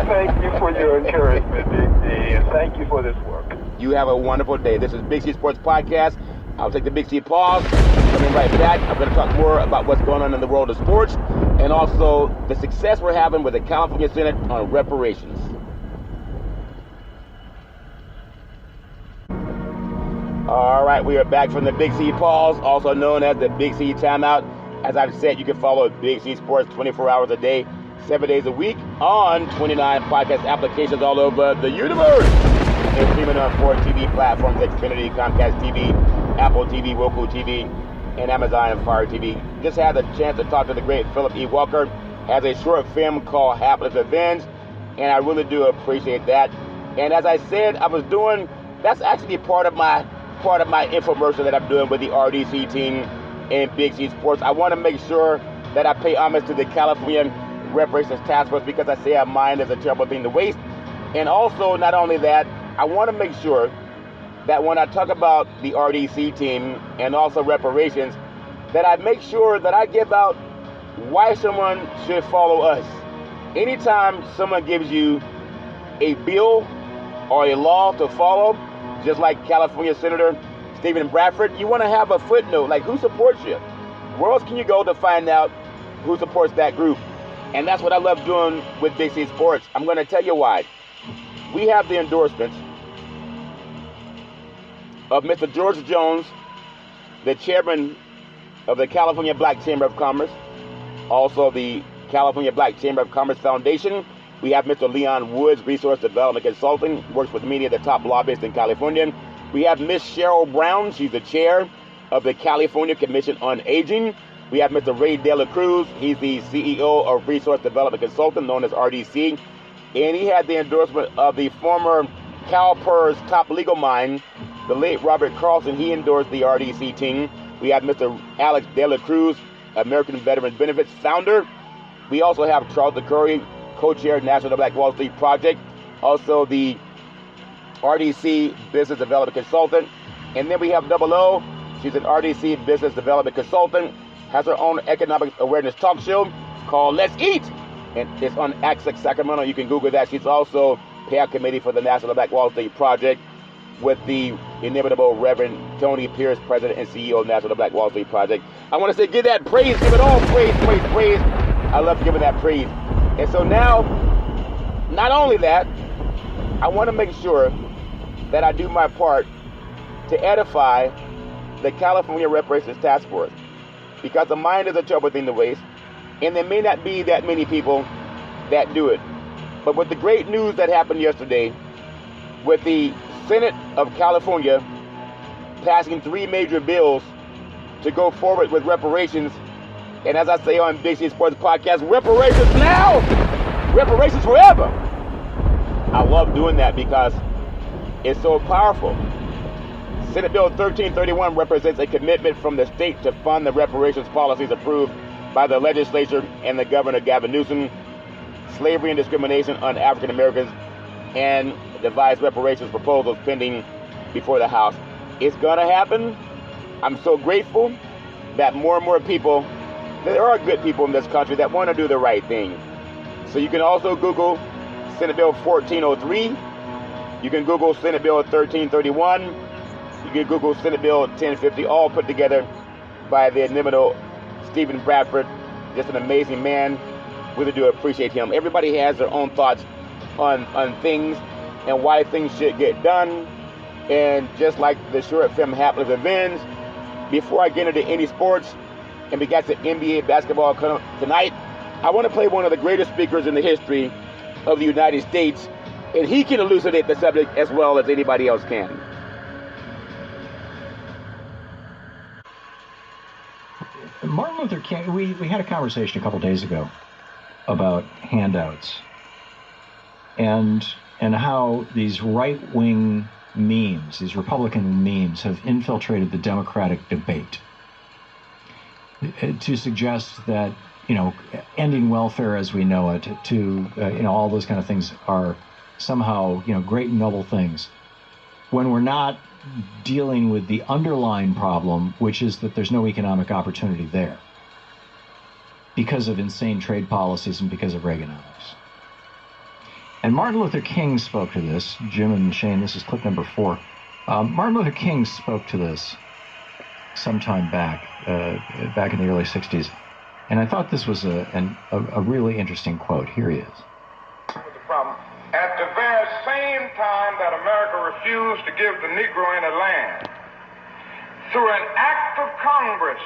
Thank you for your encouragement, Big C, and thank you for this work.
You have a wonderful day. This is Big C Sports Podcast. I'll take the Big C pause. Coming right back, I'm going to talk more about what's going on in the world of sports and also the success we're having with the California Senate on reparations. All right, we are back from the Big C pause, also known as the Big C timeout. As I've said, you can follow Big C Sports 24 hours a day, 7 days a week on 29 podcast applications all over the universe. And streaming on 4 TV platforms like Xfinity, Comcast TV, Apple TV, Roku TV, and Amazon Fire TV. Just had the chance to talk to the great Phillip E. Walker. Has a short film called Hapless Revenge, and I really do appreciate that. And as I said, that's actually part of my infomercial that I'm doing with the RDC team and Big C Sports. I want to make sure that I pay homage to the California Reparations Task Force because I say our mind is a terrible thing to waste. And also, not only that, I want to make sure that when I talk about the RDC team and also reparations, that I make sure that I give out why someone should follow us. Anytime someone gives you a bill or a law to follow, just like California Senator Stephen Bradford, you want to have a footnote, like who supports you? Where else can you go to find out who supports that group? And that's what I love doing with Big C Sports. I'm going to tell you why. We have the endorsements of Mr. George Jones, the chairman of the California Black Chamber of Commerce, also the California Black Chamber of Commerce Foundation. We have Mr. Leon Woods, Resource Development Consultant, works with many of the top lobbyists in California. We have Ms. Cheryl Brown. She's the chair of the California Commission on Aging. We have Mr. Ray De La Cruz. He's the CEO of Resource Development Consultant, known as RDC. And he had the endorsement of the former CalPERS top legal mind, the late Robert Carlson. He endorsed the RDC team. We have Mr. Alex De La Cruz, American Veteran Benefits founder. We also have Charles DeCurry, co-chair National Black Wall Street Project, also the RDC Business Development Consultant. And then we have Double O. She's an RDC Business Development Consultant, has her own economic awareness talk show called Let's Eat. and it's on Access Sacramento. You can Google that. She's also payout committee for the National Black Wall Street Project with the inimitable Reverend Tony Pierce, president and CEO of National Black Wall Street Project. I want to say, give that praise, give it all praise, praise, praise. I love giving that praise. And so now, not only that, I want to make sure that I do my part to edify the California Reparations Task Force, because the mind is a terrible thing to waste, and there may not be that many people that do it. But with the great news that happened yesterday, with the Senate of California passing 3 major bills to go forward with reparations, and as I say on Big C Sports Podcast, reparations now, reparations forever. I love doing that because it's so powerful. Senate Bill 1331 represents a commitment from the state to fund the reparations policies approved by the legislature and the Governor Gavin Newsom, slavery and discrimination on African Americans, and devised reparations proposals pending before the House. It's going to happen. I'm so grateful that more and more people, there are good people in this country that want to do the right thing. So you can also Google Senate Bill 1403. You can Google Senate Bill 1331. You can Google Senate Bill 1050, all put together by the inimitable Stephen Bradford. Just an amazing man. Really do appreciate him. Everybody has their own thoughts on things and why things should get done. And just like the short film Hapless Revenge, before I get into any sports and we got to NBA basketball tonight, I want to play one of the greatest speakers in the history of the United States, and he can elucidate the subject as well as anybody else can.
Martin Luther King, we had a conversation a couple days ago about handouts and how these right-wing memes, these Republican memes, have infiltrated the Democratic debate to suggest that, ending welfare as we know it, all those kind of things are somehow, great and noble things, when we're not dealing with the underlying problem, which is that there's no economic opportunity there because of insane trade policies and because of Reaganomics. And Martin Luther King spoke to this. Jim and Shane, this is clip number 4. Martin Luther King spoke to this sometime back in the early 60s. And I thought this was a really interesting quote. Here he is.
The problem. At the very same time that America refused to give the Negro any land, through an act of Congress,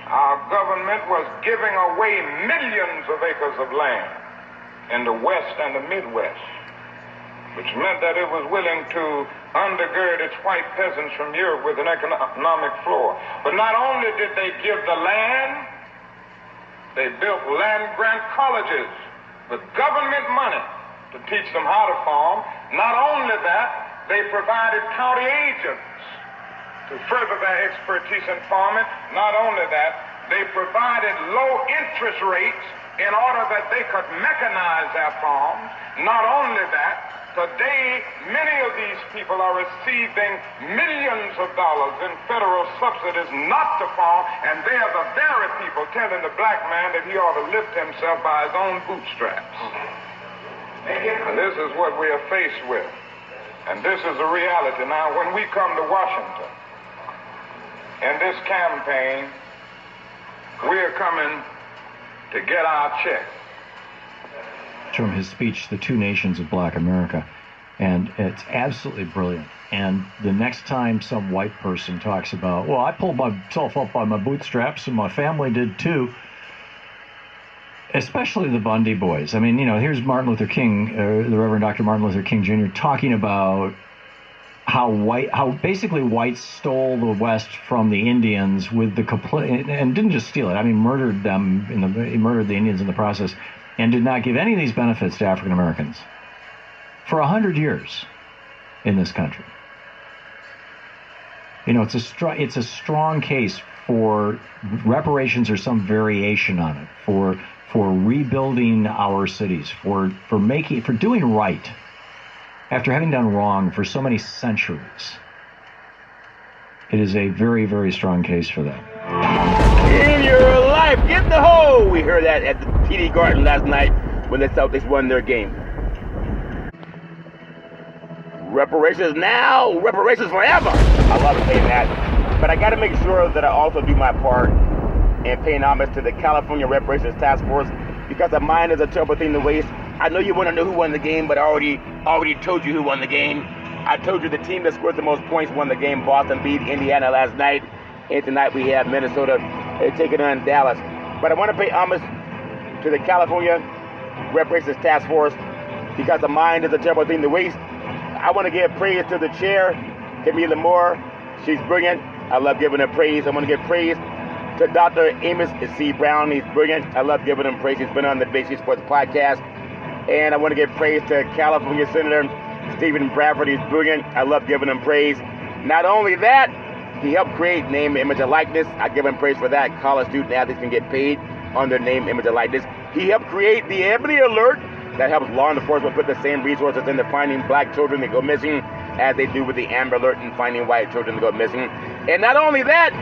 our government was giving away millions of acres of land in the West and the Midwest, which meant that it was willing to undergird its white peasants from Europe with an economic floor. But not only did they give the land, they built land-grant colleges with government money to teach them how to farm. Not only that, they provided county agents to further their expertise in farming. Not only that, they provided low interest rates in order that they could mechanize their farms. Not only that, today many of these people are receiving millions of dollars in federal subsidies not to farm, and they are the very people telling the black man that he ought to lift himself by his own bootstraps. And this is what we are faced with. And this is a reality. Now, when we come to Washington, in this campaign, we are coming to get our check.
From his speech, The Two Nations of Black America. And it's absolutely brilliant. And the next time some white person talks about, well, I pulled myself up by my bootstraps and my family did too, especially the Bundy boys. I mean, here's Martin Luther King, the Reverend Dr. Martin Luther King Jr., talking about how basically whites stole the West from the Indians with the complete, and didn't just steal it. I mean, murdered them he murdered the Indians in the process, and did not give any of these benefits to African Americans for 100 years in this country. It's a strong case for reparations or some variation on it, for rebuilding our cities, for doing right after having done wrong for so many centuries. It is a very, very strong case for that.
In your life. 5, get the hole. We heard that at the TD Garden last night when the Celtics won their game. Reparations now, reparations forever. I love saying that. But I got to make sure that I also do my part in paying homage to the California Reparations Task Force, because a mind is a terrible thing to waste. I know you want to know who won the game, but I already told you who won the game. I told you the team that scored the most points won the game. Boston beat Indiana last night. And tonight we have Minnesota taking on Dallas. But I want to pay homage to the California Reparations Task Force, because a mind is a terrible thing to waste. I want to give praise to the chair, Camila Moore. She's brilliant. I love giving her praise. I want to give praise to Dr. Amos C. Brown. He's brilliant. I love giving him praise. He's been on the Big C Sports podcast. And I want to give praise to California Senator Stephen Bradford. He's brilliant. I love giving him praise. Not only that, he helped create name, image, and likeness. I give him praise for that. College student athletes can get paid on their name, image, and likeness. He helped create the Ebony Alert that helps law enforcement put the same resources into finding black children that go missing as they do with the Amber Alert and finding white children that go missing. And not only that,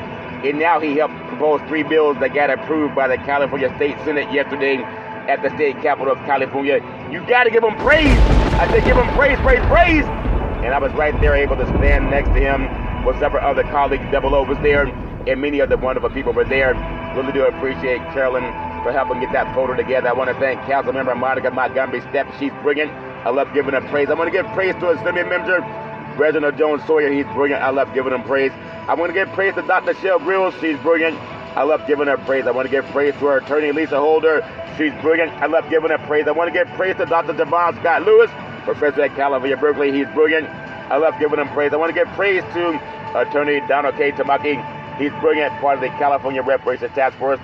and now he helped propose 3 bills that got approved by the California State Senate yesterday at the state capitol of California. You got to give him praise. I said give him praise, praise, praise. And I was right there able to stand next to him with several other colleagues. Double O was there, and many other wonderful people were there. Really do appreciate Carolyn for helping get that photo together. I want to thank Councilmember Monica Montgomery Stepp. She's brilliant. I love giving her praise. I want to give praise to Assembly Member Reginald Jones Sawyer. He's brilliant. I love giving him praise. I want to give praise to Dr. Shell Grills. She's brilliant. I love giving her praise. I want to give praise to her attorney, Lisa Holder. She's brilliant. I love giving her praise. I want to give praise to Dr. Devon Scott Lewis, professor at California, Berkeley. He's brilliant. I love giving him praise. I want to give praise to attorney Donald K. Tamaki. He's brilliant, part of the California Reparations Task Force.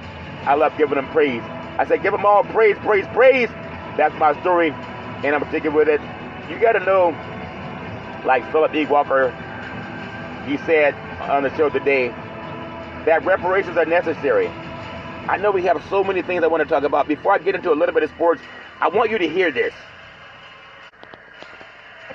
I love giving him praise. I say give them all praise, praise, praise. That's my story, and I'm sticking with it. You got to know, like Phillip E. Walker, he said on the show today, that reparations are necessary. I know we have so many things I want to talk about. Before I get into a little bit of sports, I want you to hear this.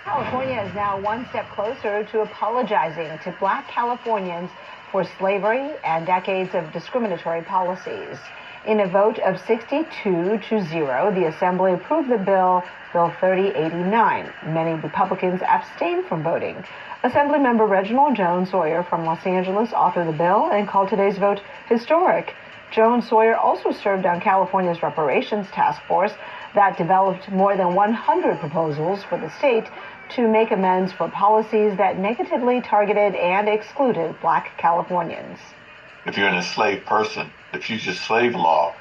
California is now one step closer to apologizing to black Californians for slavery and decades of discriminatory policies. In a vote of 62-0, the Assembly approved the bill 3089. Many Republicans abstained from voting. Assemblymember Reginald Jones Sawyer from Los Angeles authored the bill and called today's vote historic. Jones Sawyer also served on California's Reparations Task Force that developed more than 100 proposals for the state to make amends for policies that negatively targeted and excluded black Californians.
If you're an enslaved person, the fugitive slave law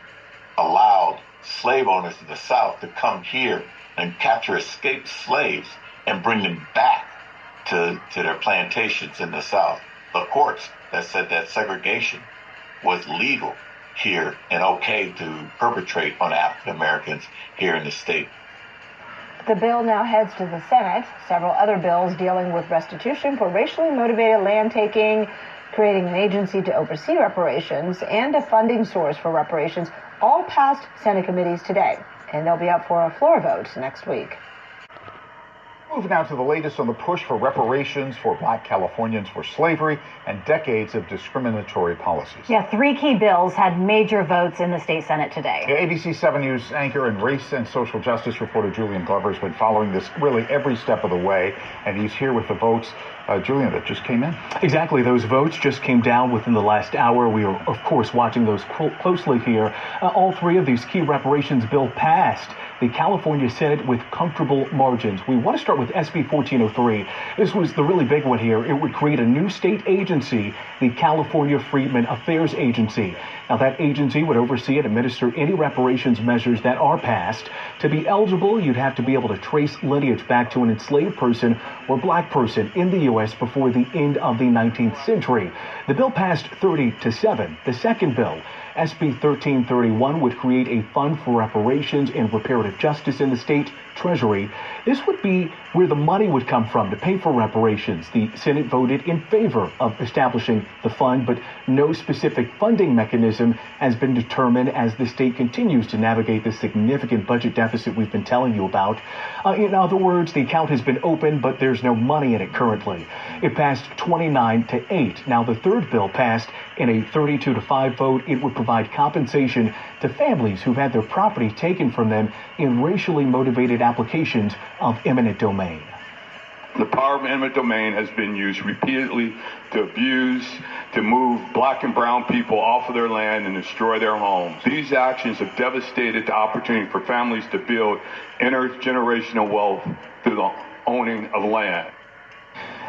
allowed slave owners in the South to come here and capture escaped slaves and bring them back to their plantations in the South. The courts that said that segregation was legal here and okay to perpetrate on African Americans here in the state.
The bill now heads to the Senate. Several other bills dealing with restitution for racially motivated land taking, creating an agency to oversee reparations, and a funding source for reparations all passed Senate committees today, and they'll be up for a floor vote next week.
Moving now to the latest on the push for reparations for black Californians for slavery and decades of discriminatory policies.
Yeah, 3 key bills had major votes in the state Senate today.
ABC 7 News anchor and race and social justice reporter Julian Glover has been following this really every step of the way, and he's here with the votes. Julian, that just came in.
Exactly. Those votes just came down within the last hour. We are, of course, watching those closely here. All 3 of these key reparations bill passed the California Senate with comfortable margins. We want to start with SB 1403. This was the really big one here. It would create a new state agency, the California Freedmen Affairs Agency. Now, that agency would oversee and administer any reparations measures that are passed. To be eligible, you'd have to be able to trace lineage back to an enslaved person or black person in the U.S. before the end of the 19th century. The bill passed 30-7. The second bill, SB 1331, would create a fund for reparations and reparative justice in the state treasury. This would be where the money would come from to pay for reparations. The Senate voted in favor of establishing the fund, but no specific funding mechanism has been determined as the state continues to navigate the significant budget deficit we've been telling you about. In other words, the account has been open, but there's no money in it currently. It passed 29-8. Now, the third bill passed In a 32-5 vote, it would provide compensation to families who've had their property taken from them in racially motivated applications of eminent domain.
The power of eminent domain has been used repeatedly to abuse, to move black and brown people off of their land and destroy their homes. These actions have devastated the opportunity for families to build intergenerational wealth through the owning of land.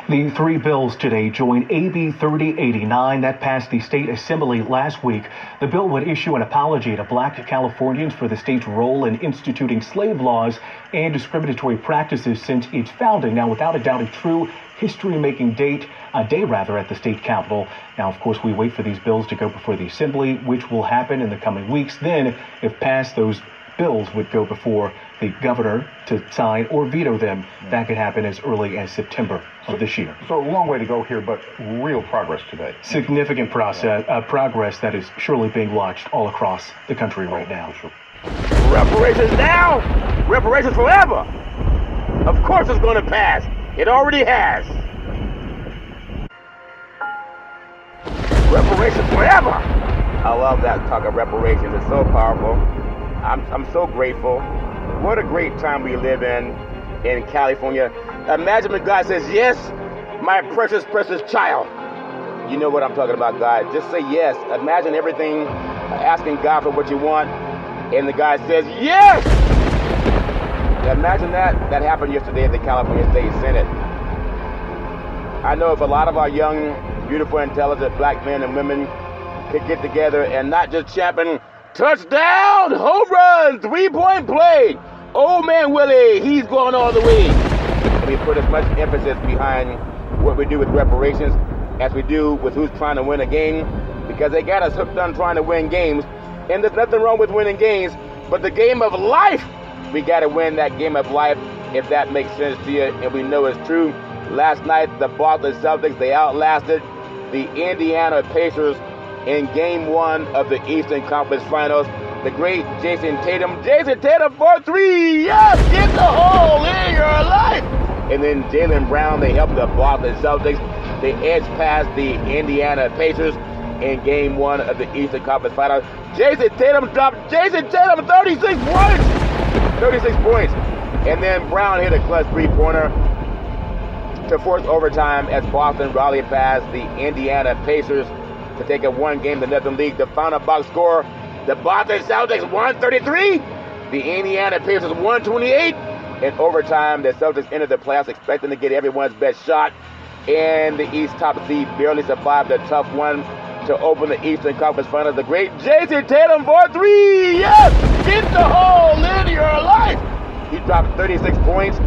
The three bills today join AB 3089 that passed the state assembly last week. The bill would issue an apology to black Californians for the state's role in instituting slave laws and discriminatory practices since its founding. Now, without a doubt, a true history-making day at the state capitol. Now, of course, we wait for these bills to go before the assembly, which will happen in the coming weeks. Then, if passed, those bills would go before the governor to sign or veto them. That could happen as early as September of this year.
So a long way to go here, but real progress today.
Significant progress that is surely being watched all across the country right now.
Reparations now, reparations forever. Of course it's going to pass. It already has. Reparations forever. I love that talk of reparations. It's so powerful. I'm so grateful. What a great time we live in California. Imagine when God says, yes, my precious, precious child. You know what I'm talking about, God. Just say yes. Imagine everything, asking God for what you want, and the guy says, yes! Imagine that. That happened yesterday at the California State Senate. I know if a lot of our young, beautiful, intelligent black men and women could get together and not just champion touchdown, home run, three-point play. Old man Willie, he's going all the way. And we put as much emphasis behind what we do with reparations as we do with who's trying to win a game, because they got us hooked on trying to win games. And there's nothing wrong with winning games, but the game of life, we got to win that game of life, if that makes sense to you, and we know it's true. Last night, the Boston Celtics, they outlasted the Indiana Pacers in Game 1 of the Eastern Conference Finals. The great Jason Tatum for three, yes, get the hole in your life. And then Jaylen Brown, they helped the Boston Celtics. They edged past the Indiana Pacers in Game 1 of the Eastern Conference Finals. Jason Tatum 36 points. 36 points. And then Brown hit a clutch three-pointer to force overtime as Boston rallied past the Indiana Pacers to take a 1-0 lead. The final box score, the Boston Celtics 133, the Indiana Pacers 128. In overtime, the Celtics entered the playoffs expecting to get everyone's best shot, and the East top seed barely survived a tough one to open the Eastern Conference Finals. The great Jason Tatum for three, yes, get the hole in your life. He dropped 36 points,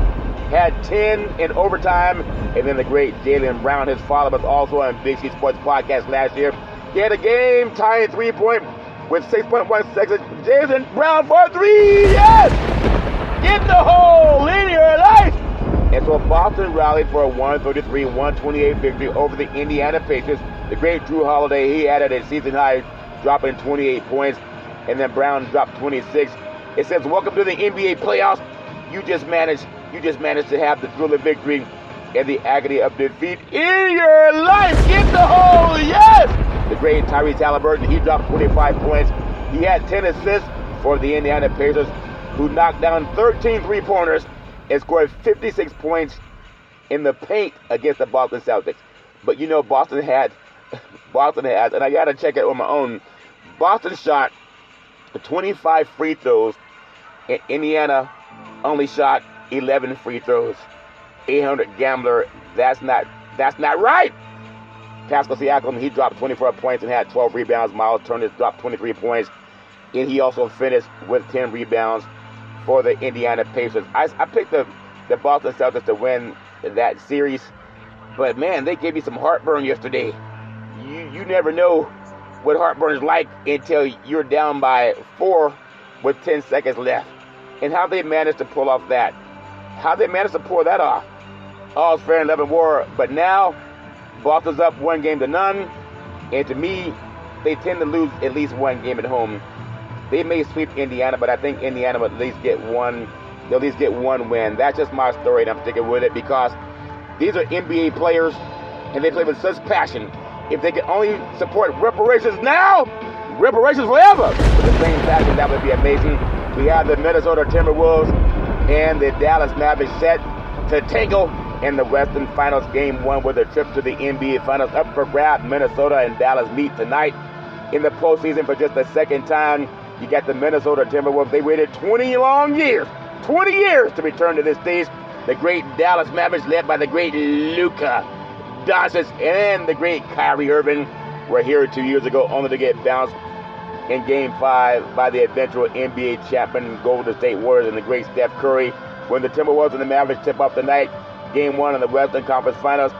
had 10 in overtime, and then the great Jaylen Brown, his father was also on Big C Sports Podcast last year. He had a game-tying three-point with 6.1 seconds. Jaylen Brown for three, yes! Get the hole in your life! And so Boston rallied for a 133-128 victory over the Indiana Pacers. The great Drew Holiday, he added a season high, dropping 28 points, and then Brown dropped 26. It says, welcome to the NBA playoffs. You just managed to have the thrill of victory and the agony of defeat in your life. Get the hole, yes! The great Tyrese Halliburton, he dropped 25 points. He had 10 assists for the Indiana Pacers, who knocked down 13 three-pointers and scored 56 points in the paint against the Boston Celtics. But you know, Boston has, and I got to check it on my own, Boston shot 25 free throws, and Indiana only shot 11 free throws. 800 gambler, that's not right. Pascal Siakam, he dropped 24 points and had 12 rebounds. Miles Turner dropped 23 points, and he also finished with 10 rebounds for the Indiana Pacers. I picked the Boston Celtics to win that series, but man, they gave me some heartburn yesterday. You never know what heartburn is like until you're down by 4 with 10 seconds left. And how they managed to pull off that. How they managed to pull that off. All's fair in love and war, but now Boston's up 1-0, and to me, they tend to lose at least one game at home. They may sweep Indiana, but I think Indiana will at least get one. They'll at least get one win. That's just my story, and I'm sticking with it because these are NBA players, and they play with such passion. if they could only support reparations now, reparations forever. With the same passion, that would be amazing. We have the Minnesota Timberwolves and the Dallas Mavericks set to tangle in the Western Finals Game 1 with a trip to the NBA Finals up for grab. Minnesota and Dallas meet tonight in the postseason for just the second time. You got the Minnesota Timberwolves. They waited 20 long years, 20 years to return to this stage. The great Dallas Mavericks, led by the great Luka Doncic and the great Kyrie Irving, were here 2 years ago, only to get bounced in Game 5 by the eventual NBA champion Golden State Warriors and the great Steph Curry. When the Timberwolves and the Mavericks tip off tonight, Game 1 in the Western Conference Finals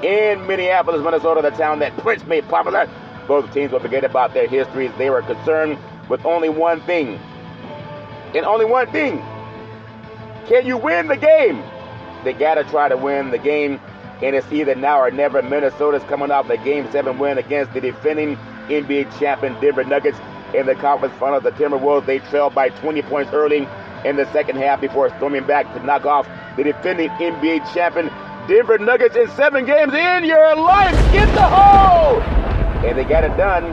in Minneapolis, Minnesota, the town that Prince made popular. Both teams will forget about their histories. They were concerned with only one thing, and only one thing. Can you win the game? They got to try to win the game, and it's either now or never. Minnesota's coming off a Game 7 win against the defending NBA champion Denver Nuggets in the conference finals. The Timberwolves, they trailed by 20 points early in the second half before storming back to knock off the defending NBA champion Denver Nuggets in 7 games. In your life, get the hole! And they got it done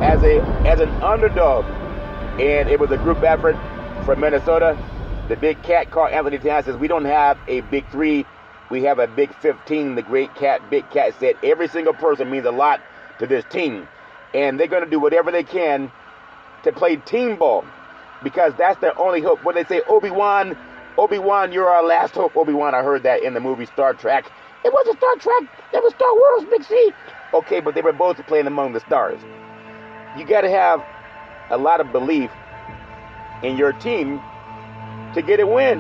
as an underdog. And it was a group effort for Minnesota. The big cat, Carl Anthony Towns, says, we don't have a big 3, we have a big 15. The great cat, Big Cat, said every single person means a lot to this team. And they're going to do whatever they can to play team ball, because that's their only hope. When they say, Obi-Wan, you're our last hope. Obi-Wan, I heard that in the movie Star Trek. It wasn't Star Trek, it was Star Wars, Big C. Okay, but they were both playing among the stars. You got to have a lot of belief in your team to get a win.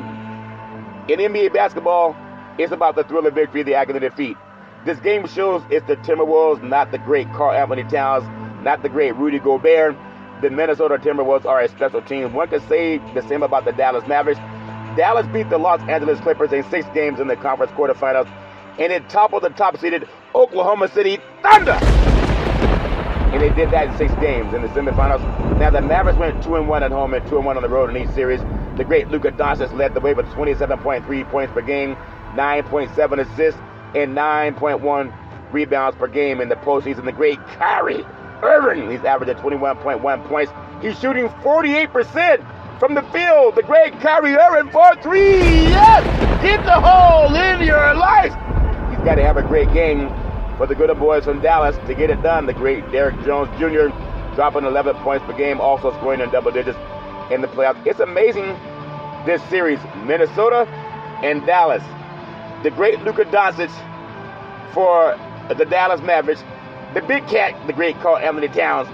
In NBA basketball, it's about the thrill of victory, the agony of defeat. This game shows it's the Timberwolves, not the great Carl Anthony Towns, not the great Rudy Gobert. The Minnesota Timberwolves are a special team. One could say the same about the Dallas Mavericks. Dallas beat the Los Angeles Clippers in 6 games in the conference quarterfinals, and it toppled the top-seeded Oklahoma City Thunder. And they did that in 6 games in the semifinals. Now the Mavericks went 2-1 at home and 2-1 on the road in each series. The great Luka Doncic led the way with 27.3 points per game, 9.7 assists, and 9.1 rebounds per game in the postseason. The great Kyrie Irving, he's averaging 21.1 points. He's shooting 48% from the field. The great Kyrie Irving for 3. Yes! Get the hole in your life! He's got to have a great game for the good old boys from Dallas to get it done. The great Derrick Jones Jr. dropping 11 points per game, also scoring in double digits in the playoffs. It's amazing, this series, Minnesota and Dallas. The great Luka Doncic for the Dallas Mavericks. The big cat, the great Carl Anthony Towns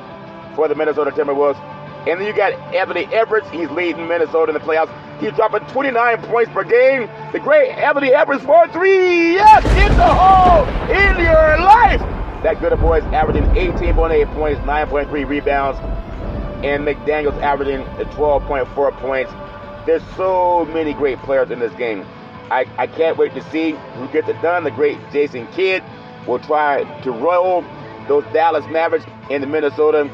for the Minnesota Timberwolves. And then you got Anthony Edwards. He's leading Minnesota in the playoffs. He's dropping 29 points per game. The great Anthony Edwards for 3. Yes, get the hole in your life. That good boy is averaging 18.8 points, 9.3 rebounds. And McDaniels averaging 12.4 points. There's so many great players in this game. I can't wait to see who gets it done. The great Jason Kidd will try to roll those Dallas Mavericks into Minnesota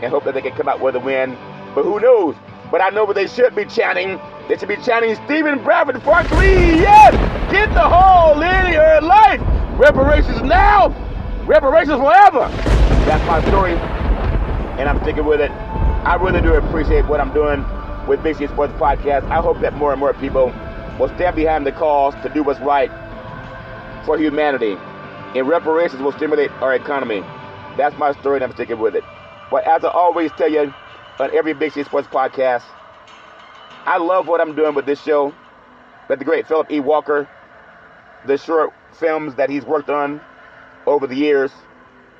and hope that they can come out with a win. But who knows? But I know what they should be chanting. They should be chanting Stephen Bradford for 3. Yes! Get the hole in your life! Reparations now! Reparations forever! That's my story, and I'm sticking with it. I really do appreciate what I'm doing with Big C Sports Podcast. I hope that more and more people will stand behind the cause to do what's right for humanity. And reparations will stimulate our economy. That's my story, and I'm sticking with it. But as I always tell you on every Big C Sports Podcast, I love what I'm doing with this show. That the great Phillip E. Walker, the short films that he's worked on over the years.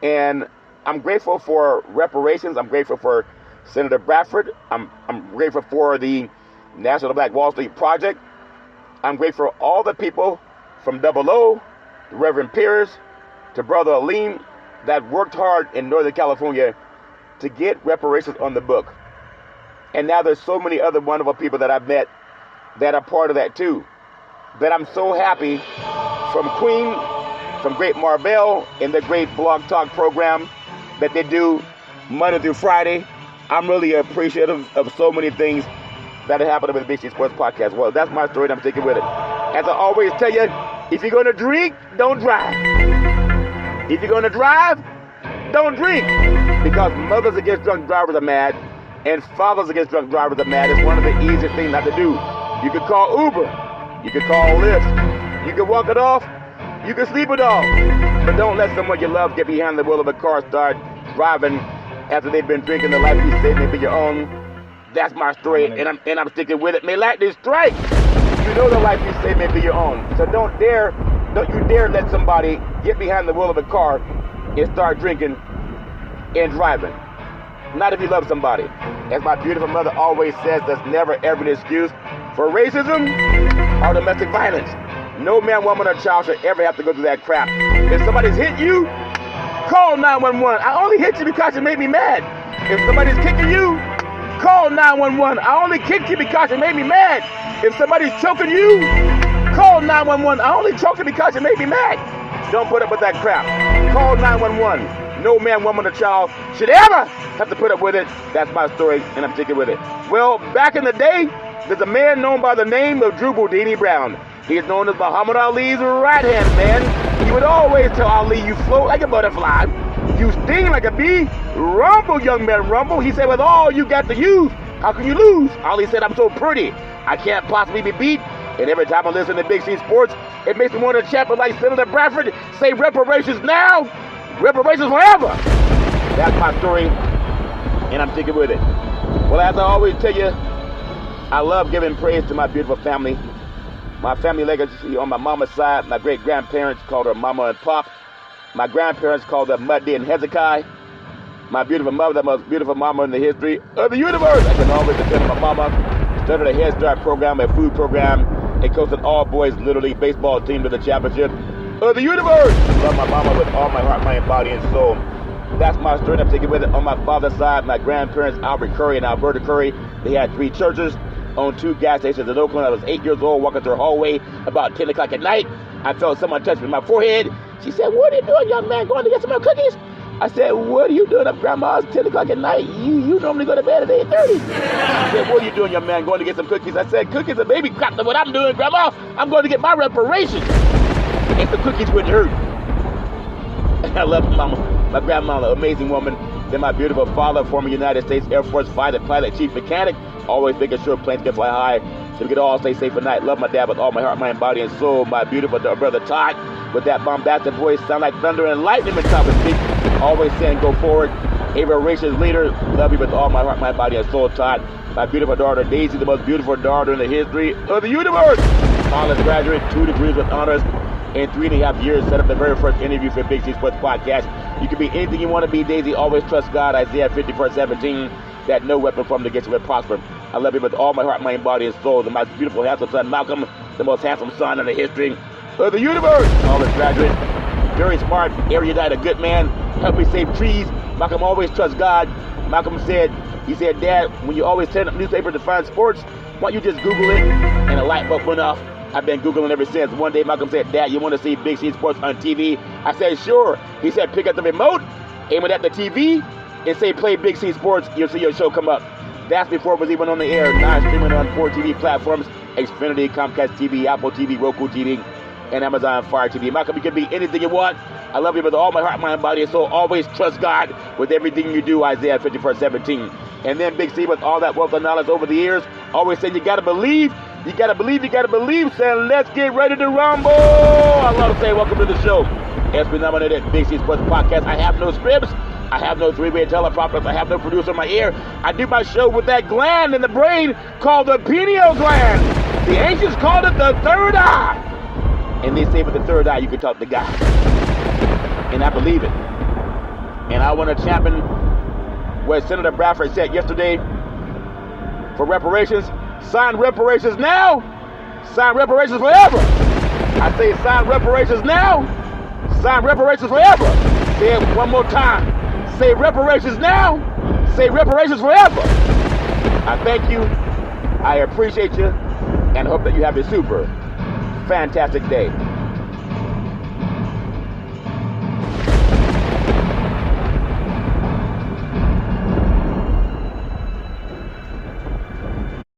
And I'm grateful for reparations. I'm grateful for Senator Bradford. I'm grateful for the National Black Wall Street Project. I'm grateful for all the people from Double O, to Reverend Pierce, to Brother Aleem, that worked hard in Northern California to get reparations on the book. And now there's so many other wonderful people that I've met that are part of that too. That I'm so happy, from Queen, from Great Marvell, in the great Blog Talk program that they do Monday through Friday. I'm really appreciative of so many things that are happening with the Big C Sports Podcast. Well, that's my story, and I'm sticking with it. As I always tell you, if you're going to drink, don't drive. If you're going to drive, don't drink. Because mothers against drunk drivers are mad, and fathers against drunk drivers are mad. It's one of the easiest things not to do. You could call Uber. You could call Lyft. You could walk it off. You can sleep it off. But don't let someone you love get behind the wheel of a car, start driving after they've been drinking. The life you saved may be your own. That's my story, and I'm sticking with it. May lightning strike. You know the life you saved may be your own. So don't you dare let somebody get behind the wheel of a car and start drinking and driving. Not if you love somebody. As my beautiful mother always says, there's never ever an excuse for racism or domestic violence. No man, woman, or child should ever have to go through that crap. If somebody's hit you, call 911. I only hit you because you made me mad. If somebody's kicking you, call 911. I only kicked you because you made me mad. If somebody's choking you, call 911. I only choked you because you made me mad. Don't put up with that crap. Call 911. No man, woman, or child should ever have to put up with it. That's my story, and I'm sticking with it. Well, back in the day, there's a man known by the name of Drew Boudini Brown. He's known as Muhammad Ali's right-hand man. He would always tell Ali, you float like a butterfly, you sting like a bee, rumble, young man, rumble. He said, with all you got to use, how can you lose? Ali said, I'm so pretty, I can't possibly be beat. And every time I listen to Big C Sports, it makes me want to champion like Senator Bradford, say reparations now, reparations forever. That's my story, and I'm sticking with it. Well, as I always tell you, I love giving praise to my beautiful family. My family legacy on my mama's side, my great-grandparents called her Mama and Pop. My grandparents called her Muddy and Hezekiah. My beautiful mother, the most beautiful mama in the history of the universe. I can always depend on my mama. Started a Head Start program, a food program, and coached an all-boys Little League baseball team to the championship of the universe. Love my mama with all my heart, mind, body, and soul. That's my story. I'm taking with it. On my father's side, my grandparents, Albert Curry and Alberta Curry, they had 3 churches, owned 2 gas stations in Oakland. I was 8 years old, walking through a hallway about 10 o'clock at night. I felt someone touch me on my forehead. She said, what are you doing, young man, going to get some more cookies? I said, what are you doing up, Grandma? It's 10 o'clock at night. You normally go to bed at 8:30. She said, what are you doing, young man, going to get some cookies? I said, cookies and baby crap. What I'm doing, Grandma, I'm going to get my reparations. If the cookies wouldn't hurt. I love my grandmother, amazing woman. Then my beautiful father, former United States Air Force fighter, pilot, chief mechanic, always making sure planes can fly high so we could all stay safe at night. Love my dad with all my heart, mind, body, and soul. My beautiful brother Todd, with that bombastic voice, sound like thunder and lightning when top of speak. Always saying, go forward. A Reparations leader, love you with all my heart, mind, body, and soul, Todd. My beautiful daughter Daisy, the most beautiful daughter in the history of the universe. College graduate, 2 degrees with honors. In 3.5 years, set up the very first interview for Big C Sports Podcast. You can be anything you want to be, Daisy. Always trust God. Isaiah 54:17. That no weapon formed against you will prosper. I love you with all my heart, mind, body, and soul. And my beautiful, handsome son, Malcolm, the most handsome son in the history of the universe. College graduate, very smart, erudite, a good man. Help me save trees. Malcolm always trusts God. Malcolm said, Dad, when you always turn up newspapers to find sports, why don't you just Google it? And a light bulb went off. I've been Googling ever since. One day, Malcolm said, Dad, you want to see Big C Sports on TV? I said, sure. He said, pick up the remote, aim it at the TV, and say, play Big C Sports. You'll see your show come up. That's before it was even on the air. Now streaming on 4 TV platforms, Xfinity, Comcast TV, Apple TV, Roku TV, and Amazon Fire TV. Malcolm, you can be anything you want. I love you with all my heart, mind, body, and soul. Always trust God with everything you do, Isaiah 54:17. And then Big C, with all that wealth of knowledge over the years, always saying, you got to believe. You gotta believe, saying, let's get ready to rumble. I love to say, welcome to the show. As we nominated Big C Sports Podcast, I have no scripts. I have no 3-way teleprompters. I have no producer in my ear. I do my show with that gland in the brain called the pineal gland. The ancients called it the third eye. And they say with the third eye, you can talk to God. And I believe it. And I want to champion what Senator Bradford said yesterday for reparations. Sign reparations now, sign reparations forever. I say sign reparations now, sign reparations forever. Say it one more time. Say reparations now, say reparations forever. I thank you, I appreciate you, and hope that you have a super fantastic day.